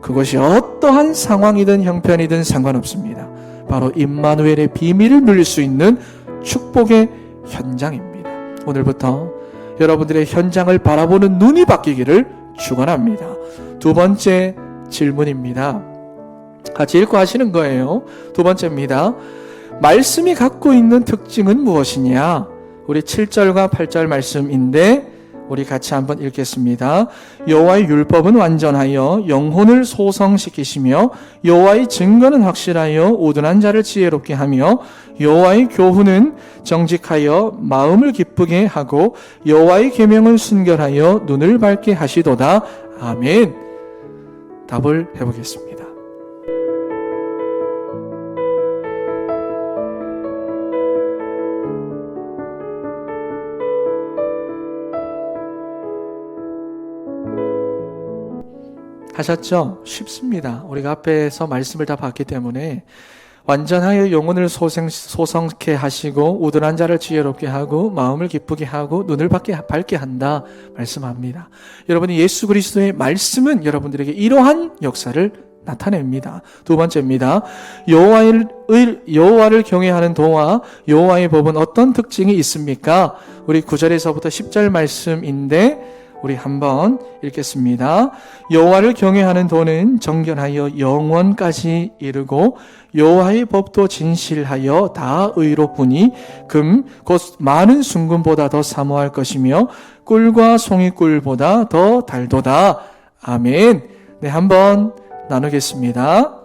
그것이 어떠한 상황이든 형편이든 상관없습니다. 바로 임마누엘의 비밀을 누릴 수 있는 축복의 현장입니다. 오늘부터 여러분들의 현장을 바라보는 눈이 바뀌기를 축원합니다. 두 번째 질문입니다. 같이 읽고 하시는 거예요. 두 번째입니다. 말씀이 갖고 있는 특징은 무엇이냐? 우리 7절과 8절 말씀인데 우리 같이 한번 읽겠습니다. 여호와의 율법은 완전하여 영혼을 소성시키시며 여호와의 증거는 확실하여 우둔한 자를 지혜롭게 하며 여호와의 교훈은 정직하여 마음을 기쁘게 하고 여호와의 계명은 순결하여 눈을 밝게 하시도다. 아멘. 답을 해보겠습니다. 하셨죠? 쉽습니다. 우리가 앞에서 말씀을 다 봤기 때문에 완전하여 영혼을 소성케 하시고 우둔한 자를 지혜롭게 하고 마음을 기쁘게 하고 눈을 밝게 한다 말씀합니다. 여러분이 예수 그리스도의 말씀은 여러분들에게 이러한 역사를 나타냅니다. 두 번째입니다. 여호와를 경외하는 도와 여호와의 법은 어떤 특징이 있습니까? 우리 9절에서부터 10절 말씀인데 우리 한번 읽겠습니다. 여호와를 경외하는 도는 정결하여 영원까지 이르고 여호와의 법도 진실하여 다 의롭으니 금 곧 많은 순금보다 더 사모할 것이며 꿀과 송이꿀보다 더 달도다. 아멘. 네, 한번 나누겠습니다.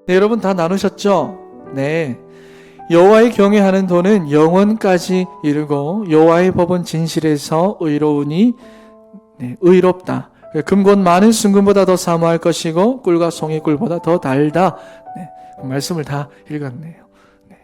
네, 여러분 다 나누셨죠? 네. 여호와의 경외하는 도는 영원까지 이르고 여호와의 법은 진실해서 의로우니 의롭다. 금곧 많은 순금보다 더 사모할 것이고 꿀과 송이꿀보다 더 달다. 네, 말씀을 다 읽었네요. 네.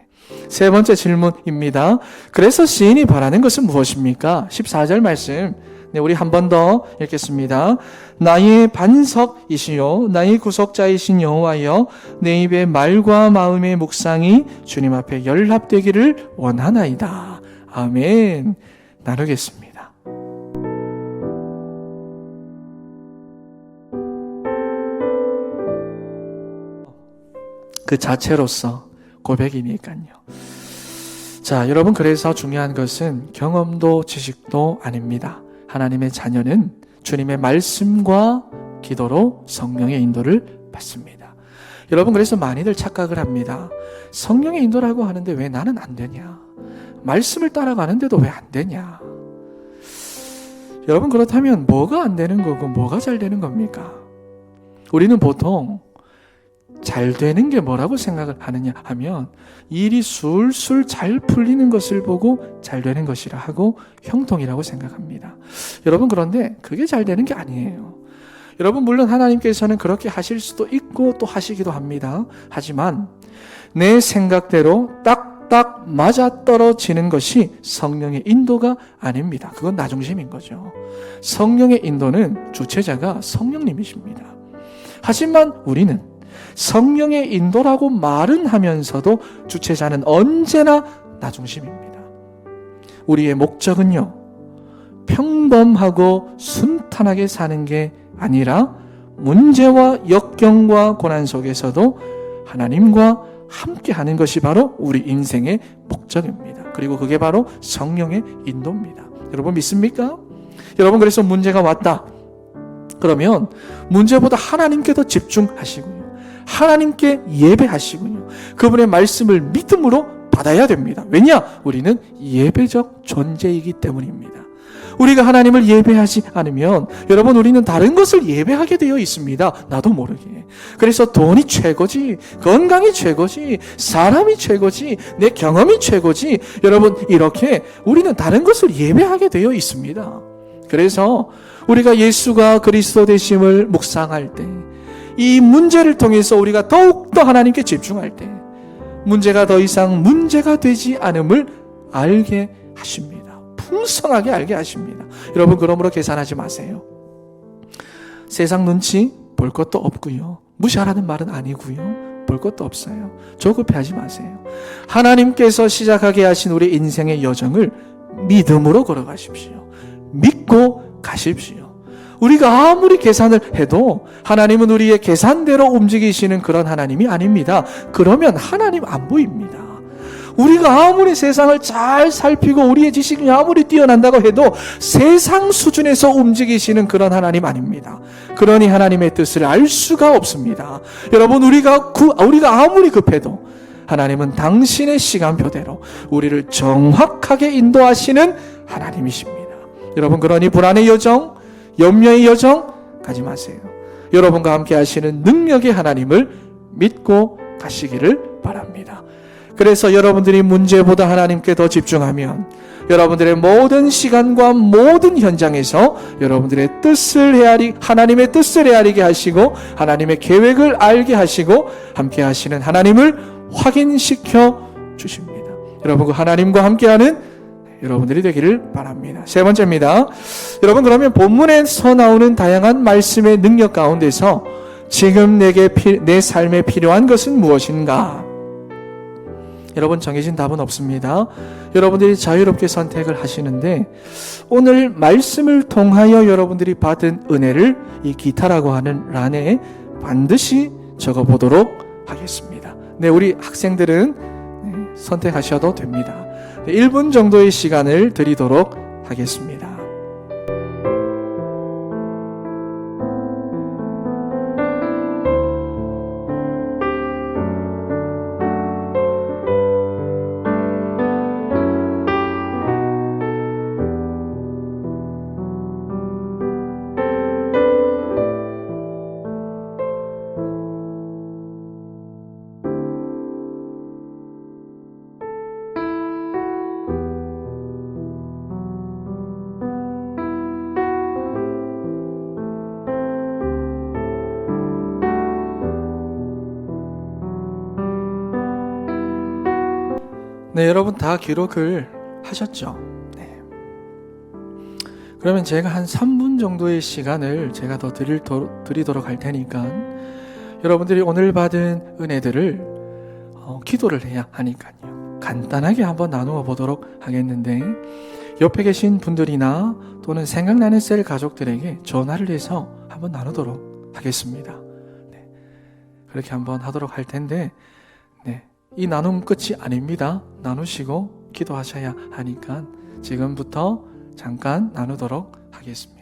세 번째 질문입니다. 그래서 시인이 바라는 것은 무엇입니까? 14절 말씀. 네, 우리 한 번 더 읽겠습니다. 나의 반석이시요 나의 구속자이신 여호와여, 내 입의 말과 마음의 묵상이 주님 앞에 연합되기를 원하나이다. 아멘. 나누겠습니다. 그 자체로서 고백이니까요. 자, 여러분, 그래서 중요한 것은 경험도 지식도 아닙니다. 하나님의 자녀는 주님의 말씀과 기도로 성령의 인도를 받습니다. 여러분, 그래서 많이들 착각을 합니다. 성령의 인도라고 하는데 왜 나는 안 되냐? 말씀을 따라가는데도 왜 안 되냐? 여러분, 그렇다면 뭐가 안 되는 거고 뭐가 잘 되는 겁니까? 우리는 보통 잘 되는 게 뭐라고 생각을 하느냐 하면 일이 술술 잘 풀리는 것을 보고 잘 되는 것이라 하고 형통이라고 생각합니다. 여러분, 그런데 그게 잘 되는 게 아니에요. 여러분, 물론 하나님께서는 그렇게 하실 수도 있고 또 하시기도 합니다. 하지만 내 생각대로 딱딱 맞아떨어지는 것이 성령의 인도가 아닙니다. 그건 나 중심인 거죠. 성령의 인도는 주체자가 성령님이십니다. 하지만 우리는 성령의 인도라고 말은 하면서도 주체자는 언제나 나 중심입니다. 우리의 목적은요, 평범하고 순탄하게 사는 게 아니라 문제와 역경과 고난 속에서도 하나님과 함께 하는 것이 바로 우리 인생의 목적입니다. 그리고 그게 바로 성령의 인도입니다. 여러분, 믿습니까? 여러분, 그래서 문제가 왔다 그러면 문제보다 하나님께 더 집중하시고요, 하나님께 예배하시군요, 그분의 말씀을 믿음으로 받아야 됩니다. 왜냐? 우리는 예배적 존재이기 때문입니다. 우리가 하나님을 예배하지 않으면 여러분 우리는 다른 것을 예배하게 되어 있습니다. 나도 모르게. 그래서 돈이 최고지, 건강이 최고지, 사람이 최고지, 내 경험이 최고지. 여러분 이렇게 우리는 다른 것을 예배하게 되어 있습니다. 그래서 우리가 예수가 그리스도 되심을 묵상할 때, 이 문제를 통해서 우리가 더욱더 하나님께 집중할 때 문제가 더 이상 문제가 되지 않음을 알게 하십니다. 풍성하게 알게 하십니다. 여러분 그러므로 계산하지 마세요. 세상 눈치 볼 것도 없고요. 무시하라는 말은 아니고요. 볼 것도 없어요. 조급해하지 마세요. 하나님께서 시작하게 하신 우리 인생의 여정을 믿음으로 걸어가십시오. 믿고 가십시오. 우리가 아무리 계산을 해도 하나님은 우리의 계산대로 움직이시는 그런 하나님이 아닙니다. 그러면 하나님 안 보입니다. 우리가 아무리 세상을 잘 살피고 우리의 지식이 아무리 뛰어난다고 해도 세상 수준에서 움직이시는 그런 하나님 아닙니다. 그러니 하나님의 뜻을 알 수가 없습니다. 여러분 우리가 아무리 급해도 하나님은 당신의 시간표대로 우리를 정확하게 인도하시는 하나님이십니다. 여러분 그러니 불안의 여정, 염려의 여정 가지 마세요. 여러분과 함께 하시는 능력의 하나님을 믿고 가시기를 바랍니다. 그래서 여러분들이 문제보다 하나님께 더 집중하면 여러분들의 모든 시간과 모든 현장에서 여러분들의 뜻을 하나님의 뜻을 헤아리게 하시고 하나님의 계획을 알게 하시고 함께 하시는 하나님을 확인시켜 주십니다. 여러분 그 하나님과 함께하는 여러분들이 되기를 바랍니다. 세 번째입니다. 여러분 그러면 본문에서 나오는 다양한 말씀의 능력 가운데서 지금 내 삶에 필요한 것은 무엇인가? 여러분 정해진 답은 없습니다. 여러분들이 자유롭게 선택을 하시는데 오늘 말씀을 통하여 여러분들이 받은 은혜를 이 기타라고 하는 란에 반드시 적어보도록 하겠습니다. 네, 우리 학생들은 선택하셔도 됩니다. 1분 정도의 시간을 드리도록 하겠습니다. 네, 여러분 다 기록을 하셨죠? 네. 그러면 제가 한 3분 정도의 시간을 제가 더 드리도록 할 테니까 여러분들이 오늘 받은 은혜들을 기도를 해야 하니까요. 간단하게 한번 나누어 보도록 하겠는데 옆에 계신 분들이나 또는 생각나는 셀 가족들에게 전화를 해서 한번 나누도록 하겠습니다. 네. 그렇게 한번 하도록 할 텐데 네. 이 나눔 끝이 아닙니다. 나누시고 기도하셔야 하니까 지금부터 잠깐 나누도록 하겠습니다.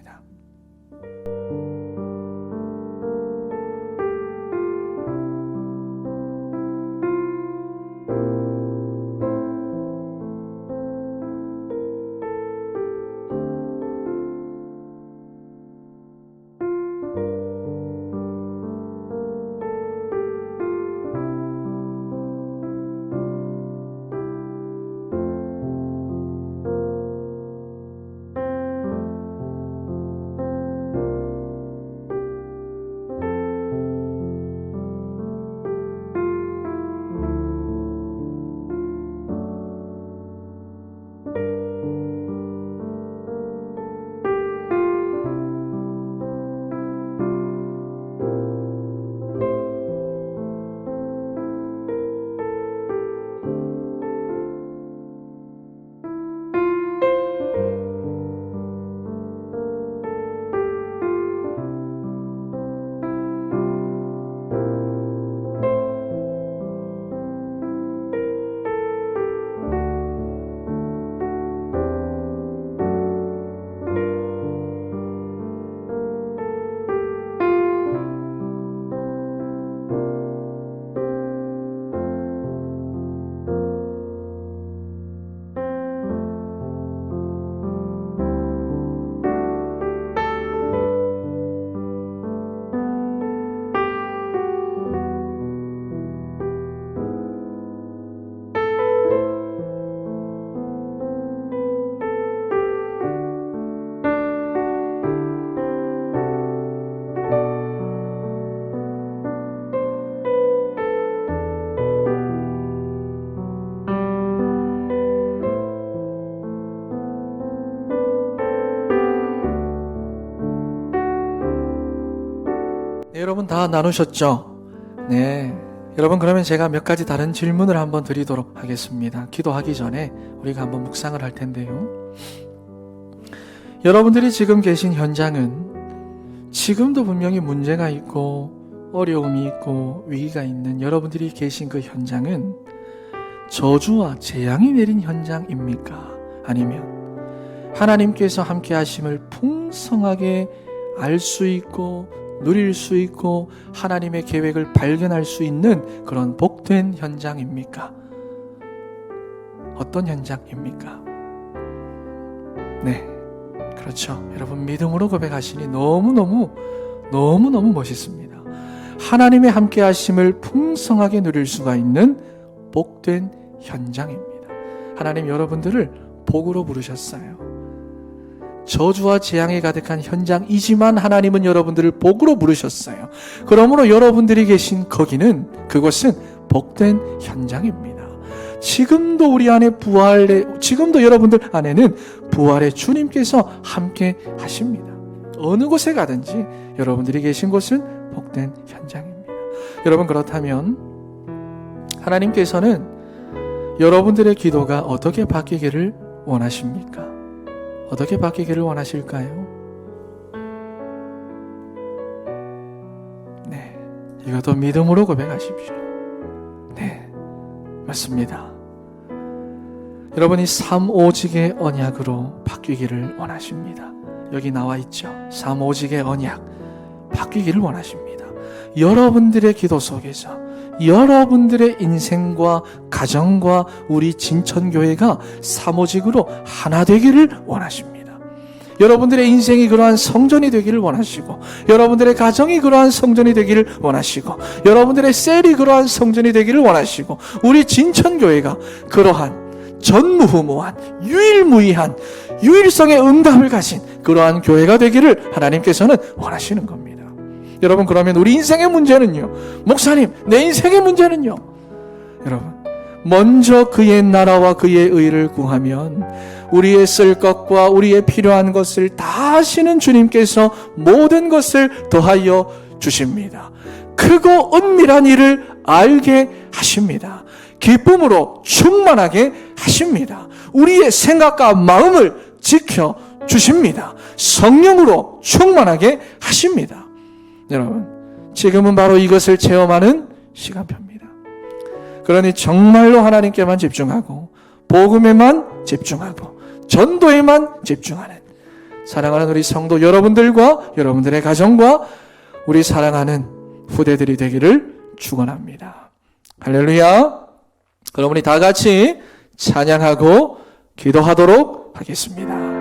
네, 여러분 다 나누셨죠? 네. 여러분 그러면 제가 몇 가지 다른 질문을 한번 드리도록 하겠습니다. 기도하기 전에 우리가 한번 묵상을 할 텐데요. 여러분들이 지금 계신 현장은 지금도 분명히 문제가 있고 어려움이 있고 위기가 있는 여러분들이 계신 그 현장은 저주와 재앙이 내린 현장입니까? 아니면 하나님께서 함께 하심을 풍성하게 알 수 있고 누릴 수 있고 하나님의 계획을 발견할 수 있는 그런 복된 현장입니까? 어떤 현장입니까? 네, 그렇죠. 여러분 믿음으로 고백하시니 너무너무 멋있습니다. 하나님의 함께 하심을 풍성하게 누릴 수가 있는 복된 현장입니다. 하나님 여러분들을 복으로 부르셨어요. 저주와 재앙이 가득한 현장이지만 하나님은 여러분들을 복으로 부르셨어요. 그러므로 여러분들이 계신 거기는, 그것은 복된 현장입니다. 지금도 우리 안에 지금도 여러분들 안에는 부활의 주님께서 함께 하십니다. 어느 곳에 가든지 여러분들이 계신 곳은 복된 현장입니다. 여러분 그렇다면 하나님께서는 여러분들의 기도가 어떻게 바뀌기를 원하십니까? 어떻게 바뀌기를 원하실까요? 네, 이것도 믿음으로 고백하십시오. 네, 맞습니다. 여러분이 삼오직의 언약으로 바뀌기를 원하십니다. 여기 나와 있죠. 삼오직의 언약 바뀌기를 원하십니다. 여러분들의 기도 속에서 여러분들의 인생과 가정과 우리 진천교회가 삼오직으로 하나 되기를 원하십니다. 여러분들의 인생이 그러한 성전이 되기를 원하시고, 여러분들의 가정이 그러한 성전이 되기를 원하시고, 여러분들의 셀이 그러한 성전이 되기를 원하시고, 우리 진천교회가 그러한 전무후무한 유일무이한 유일성의 응답을 가진 그러한 교회가 되기를 하나님께서는 원하시는 겁니다. 여러분 그러면 우리 인생의 문제는요, 목사님 내 인생의 문제는요, 여러분 먼저 그의 나라와 그의 의를 구하면 우리의 쓸 것과 우리의 필요한 것을 다 하시는 주님께서 모든 것을 더하여 주십니다. 크고 은밀한 일을 알게 하십니다. 기쁨으로 충만하게 하십니다. 우리의 생각과 마음을 지켜 주십니다. 성령으로 충만하게 하십니다. 여러분 지금은 바로 이것을 체험하는 시간표입니다. 그러니 정말로 하나님께만 집중하고 복음에만 집중하고 전도에만 집중하는 사랑하는 우리 성도 여러분들과 여러분들의 가정과 우리 사랑하는 후대들이 되기를 축원합니다. 할렐루야. 그럼 우리 다 같이 찬양하고 기도하도록 하겠습니다.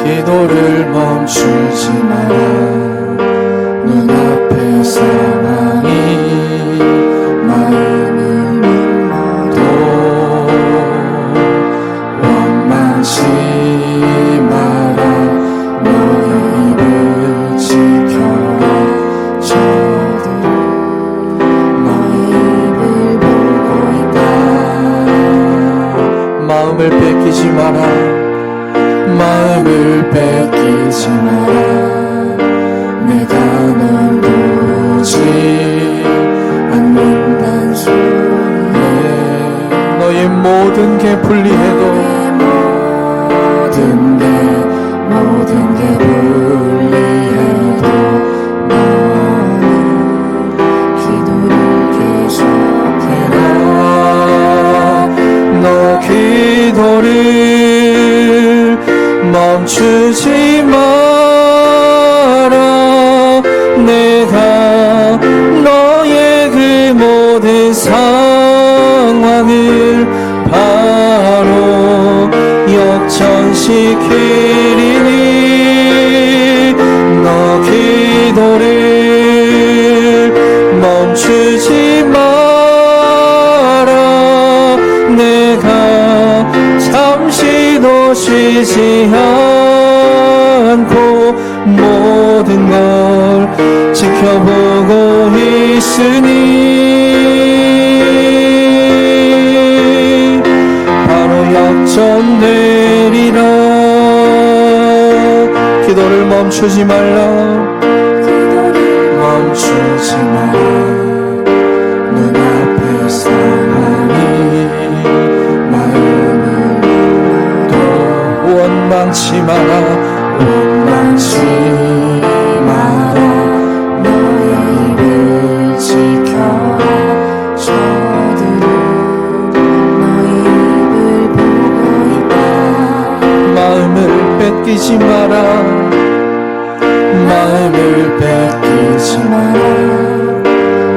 기도를 멈추지 마라. 눈앞의 상황이 마음을 눌러도 원망치 마라. 너의 입을 지켜라. 저들 너의 입을 보고 있다. 마음을 뺏기지 마라. 마음을 뺏기지 마라. 내가 널 보지 않는단 소리에 너의 모든 게 불리해도 모든 게 불리해도 너는 기도를 계속해라. 너 기도를 멈추지 마라. 내가 너의 그 모든 상황을 바로 역전시키리니 너 기도를 멈추지 마라. 내가 잠시도 쉬지 않고 모든 걸 지켜보고 있으니 바로 역전 역전되리라. 기도를 멈추지 말라. 멈추지 마라. 눈앞의 상황이 마음을 또 원망치 마라. 원망치 마라. 너의 입을 지켜라. 저들은 너의 입을 보고 있다. 마음을 뺏기지 마라. 마음을 뺏기지 마라.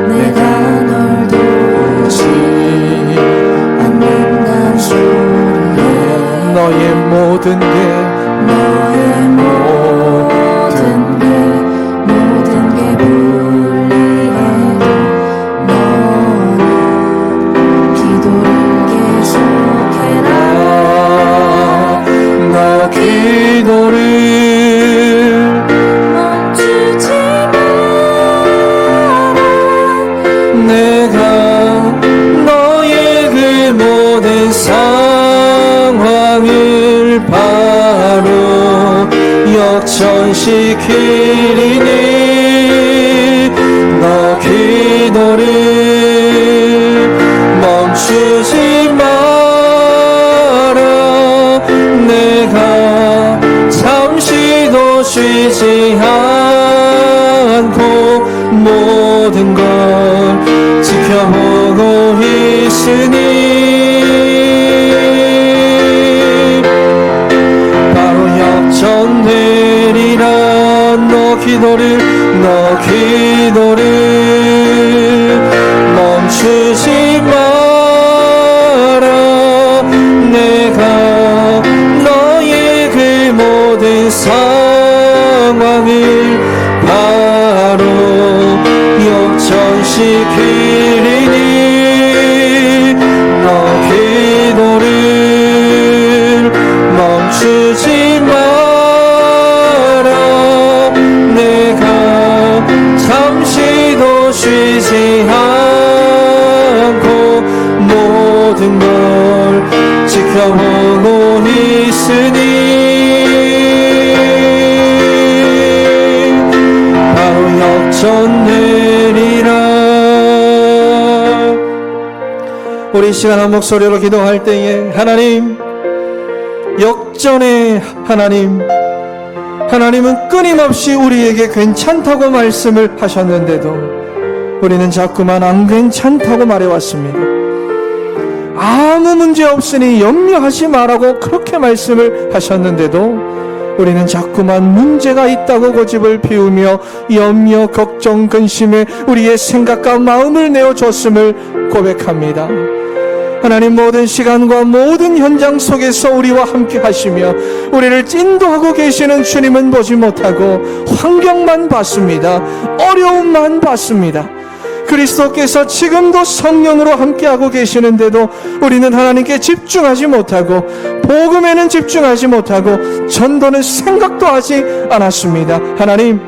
내가 널 도우지 않는단 소리에 너의 모든 게 불리해도 너는 기도를 계속해라. 너 기도를 멈추지 마라. 내가 너의 그 모든 상황을 바로 역전시키리니 너 기도를 멈추지 마라. 내가 잠시도 쉬지 않고 모든 걸 지켜보고 있으니 바로 역전되리라. 너 기도를 멈추지 마라. 내가 너의 그 모든 상황을 바로 역전시키리니 너 기도를 멈추지 마라. 내가 잠시도 쉬지 않고 모든 걸 지켜보고 있으니 바로 역전되리라. 우리 이 시간 한 목소리로 기도할 때에 하나님, 역전의 하나님은 끊임없이 우리에게 괜찮다고 말씀을 하셨는데도 우리는 자꾸만 안 괜찮다고 말해왔습니다. 아무 문제 없으니 염려하지 말라고 그렇게 말씀을 하셨는데도 우리는 자꾸만 문제가 있다고 고집을 피우며 염려, 걱정, 근심에 우리의 생각과 마음을 내어줬음을 고백합니다. 하나님, 모든 시간과 모든 현장 속에서 우리와 함께 하시며 우리를 인도하고 계시는 주님은 보지 못하고 환경만 봤습니다. 어려움만 봤습니다. 그리스도께서 지금도 성령으로 함께하고 계시는데도 우리는 하나님께 집중하지 못하고 복음에는 집중하지 못하고 전도는 생각도 하지 않았습니다. 하나님,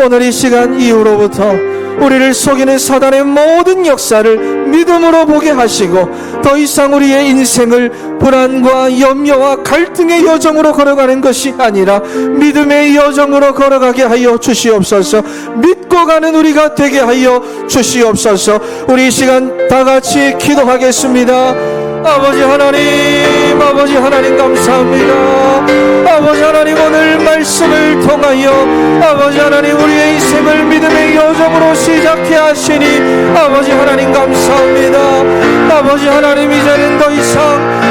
오늘 이 시간 이후로부터 우리를 속이는 사단의 모든 역사를 믿음으로 보게 하시고 더 이상 우리의 인생을 불안과 염려와 갈등의 여정으로 걸어가는 것이 아니라 믿음의 여정으로 걸어가게 하여 주시옵소서. 믿고 가는 우리가 되게 하여 주시옵소서. 우리 이 시간 다 같이 기도하겠습니다. 아버지 하나님 감사합니다. 아버지 하나님, 오늘 말씀을 통하여 아버지 하나님 우리의 인생을 믿음의 여정으로 시작해 하시니 아버지 하나님 감사합니다. 아버지 하나님, 이제는 더 이상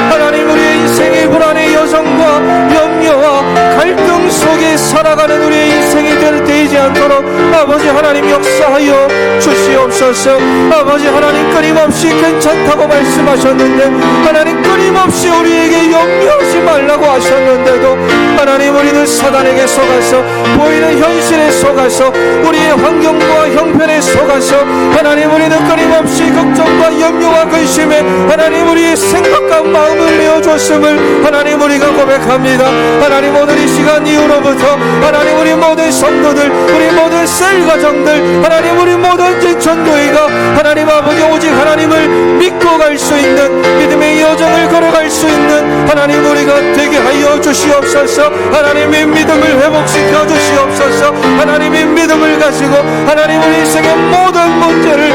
하나님 우리의 인생의 불안의 여정과 염려와 갈등 속에 살아가는 우리의 인생이 되지 않도록 아버지 하나님 역사하여 주시옵소서. 아버지 하나님, 끊임없이 괜찮다고 말씀하셨는데 하나님, 끊임없이 우리에게 염려하지 말라고 하셨는데도 하나님, 우리는 사단에게 속아서 보이는 현실에 속아서 우리의 환경과 형편에 속아서 하나님, 우리는 끊임없이 걱정과 염려와 근심에 하나님, 우리의 생각과 마음을 메워줬음을 하나님, 우리가 고백합니다. 하나님, 오늘 이 시간 이후로부터 하나님, 우리 모든 성도들, 우리 모든 셀 가정들, 하나님, 우리 모든 진천교회가 하나님 아버지 오직 하나님을 믿고 갈 수 있는 믿음의 여정을 걸어갈 수 있는 하나님, 우리가 되게 하여 주시옵소서. 하나님의 믿음을 회복시켜 주시옵소서. 하나님의 믿음을 가지고 하나님, 우리 인생의 모든 문제를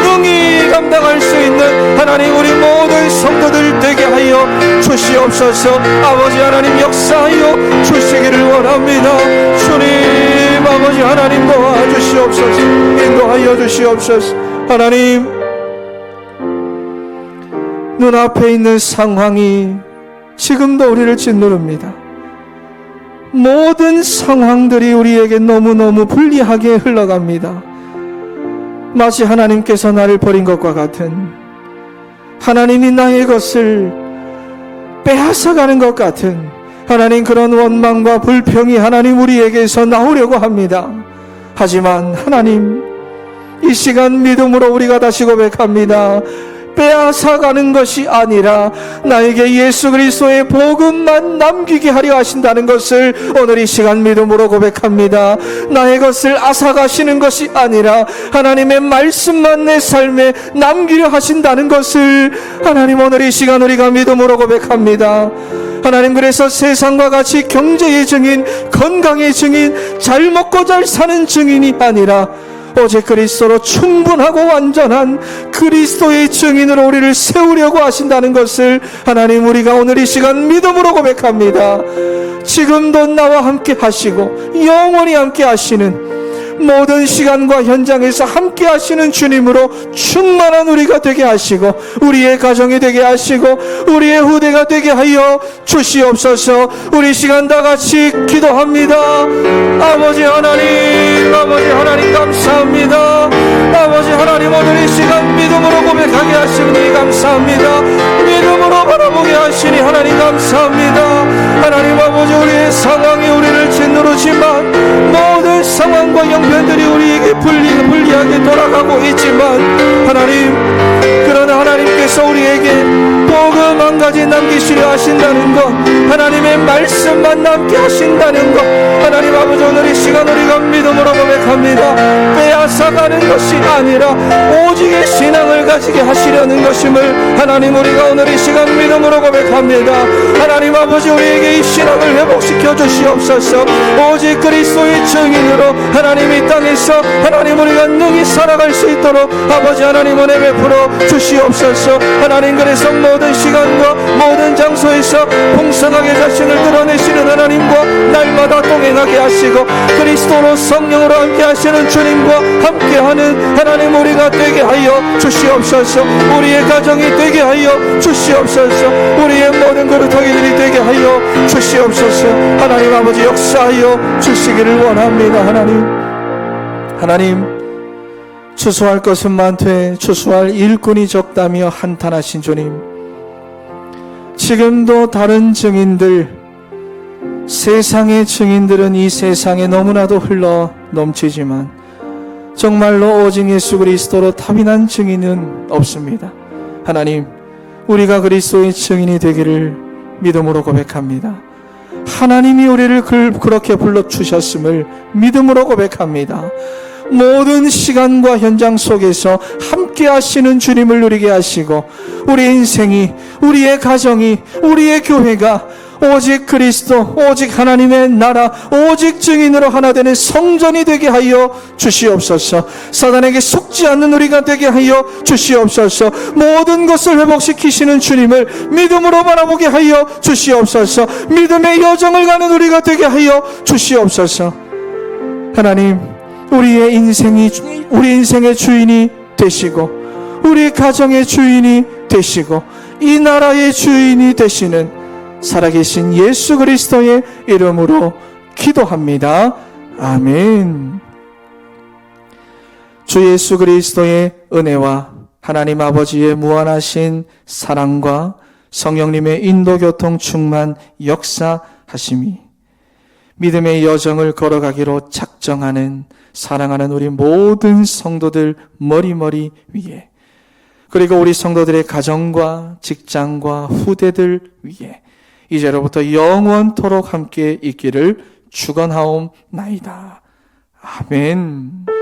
능히 감당할 수 있는 하나님, 우리 모든 성도들 되게 하여 주시옵소서. 아버지 하나님, 역사하여 주시기를 원합니다. 주님 아버지 하나님, 도와주시옵소서. 인도하여 주시옵소서. 하나님, 눈앞에 있는 상황이 지금도 우리를 짓누릅니다. 모든 상황들이 우리에게 너무너무 불리하게 흘러갑니다. 마치 하나님께서 나를 버린 것과 같은, 하나님이 나의 것을 빼앗아가는 것 같은 하나님, 그런 원망과 불평이 하나님 우리에게서 나오려고 합니다. 하지만 하나님, 이 시간 믿음으로 우리가 다시 고백합니다. 빼앗아가는 것이 아니라 나에게 예수 그리스도의 복음만 남기게 하려 하신다는 것을 오늘 이 시간 믿음으로 고백합니다. 나의 것을 앗아가시는 것이 아니라 하나님의 말씀만 내 삶에 남기려 하신다는 것을 하나님, 오늘 이 시간 우리가 믿음으로 고백합니다. 하나님, 그래서 세상과 같이 경제의 증인, 건강의 증인, 잘 먹고 잘 사는 증인이 아니라 오직 그리스도로 충분하고 완전한 그리스도의 증인으로 우리를 세우려고 하신다는 것을 하나님, 우리가 오늘 이 시간 믿음으로 고백합니다. 지금도 나와 함께 하시고 영원히 함께 하시는, 모든 시간과 현장에서 함께 하시는 주님으로 충만한 우리가 되게 하시고 우리의 가정이 되게 하시고 우리의 후대가 되게 하여 주시옵소서. 우리 시간 다 같이 기도합니다. 아버지 하나님, 아버지 하나님 감사합니다. 아버지 하나님, 오늘 이 시간 믿음으로 고백하게 하시니 감사합니다. 믿음으로 바라보게 하시니 하나님 감사합니다. 하나님 아버지, 우리의 상황이 우리를 짓누르지만 모든 상황과 형편들이 우리에게 불리하게 돌아가고 있지만 하나님, 그러나 하나님께서 우리에게 복음 한 가지 남기시려 하신다는 것, 하나님의 말씀만 남게 하신다는 것, 하나님 아버지, 오늘 이 시간 우리가 믿음으로 고백합니다. 빼앗아가는 것이 아니라 오직의 신앙을 가지게 하시려는 것임을 하나님, 우리가 오늘 이 시간 믿음으로 고백합니다. 하나님 아버지, 우리에게 이 신앙을 회복시켜 주시옵소서. 오직 그리스도의 증인으로 하나님 이 땅에서 하나님 우리가 능히 살아갈 수 있도록 아버지 하나님 은혜 베풀어 주시옵소서. 하나님, 그래서 모든 시간과 모든 장소에서 풍성하게 자신을 드러내시는 하나님과 날마다 동행하게 하시고 그리스도로 성령으로 함께 하시는 주님과 함께하는 하나님 우리가 되게 하여 주시옵소서. 우리의 가정이 되게 하여 주시옵소서. 우리의 모든 거룩하기들이 되게 하여 주시옵소서. 하나님 아버지, 역사하여 주시기를 원합니다. 하나님, 추수할 것은 많되 추수할 일꾼이 적다며 한탄하신 주님, 지금도 다른 증인들, 세상의 증인들은 이 세상에 너무나도 흘러 넘치지만 정말로 오직 예수 그리스도로 타민한 증인은 없습니다. 하나님, 우리가 그리스도의 증인이 되기를 믿음으로 고백합니다. 하나님이 우리를 그렇게 불러주셨음을 믿음으로 고백합니다. 모든 시간과 현장 속에서 함께 하시는 주님을 누리게 하시고 우리 인생이, 우리의 가정이, 우리의 교회가 오직 그리스도, 오직 하나님의 나라, 오직 증인으로 하나 되는 성전이 되게 하여 주시옵소서. 사단에게 속지 않는 우리가 되게 하여 주시옵소서. 모든 것을 회복시키시는 주님을 믿음으로 바라보게 하여 주시옵소서. 믿음의 여정을 가는 우리가 되게 하여 주시옵소서. 하나님, 우리 인생의 주인이 되시고 우리 가정의 주인이 되시고 이 나라의 주인이 되시는 살아계신 예수 그리스도의 이름으로 기도합니다. 아멘. 주 예수 그리스도의 은혜와 하나님 아버지의 무한하신 사랑과 성령님의 인도교통 충만 역사하심이 믿음의 여정을 걸어가기로 작정하는 사랑하는 우리 모든 성도들 머리머리 위에, 그리고 우리 성도들의 가정과 직장과 후대들 위에 이제로부터 영원토록 함께 있기를 축원하옵나이다. 아멘.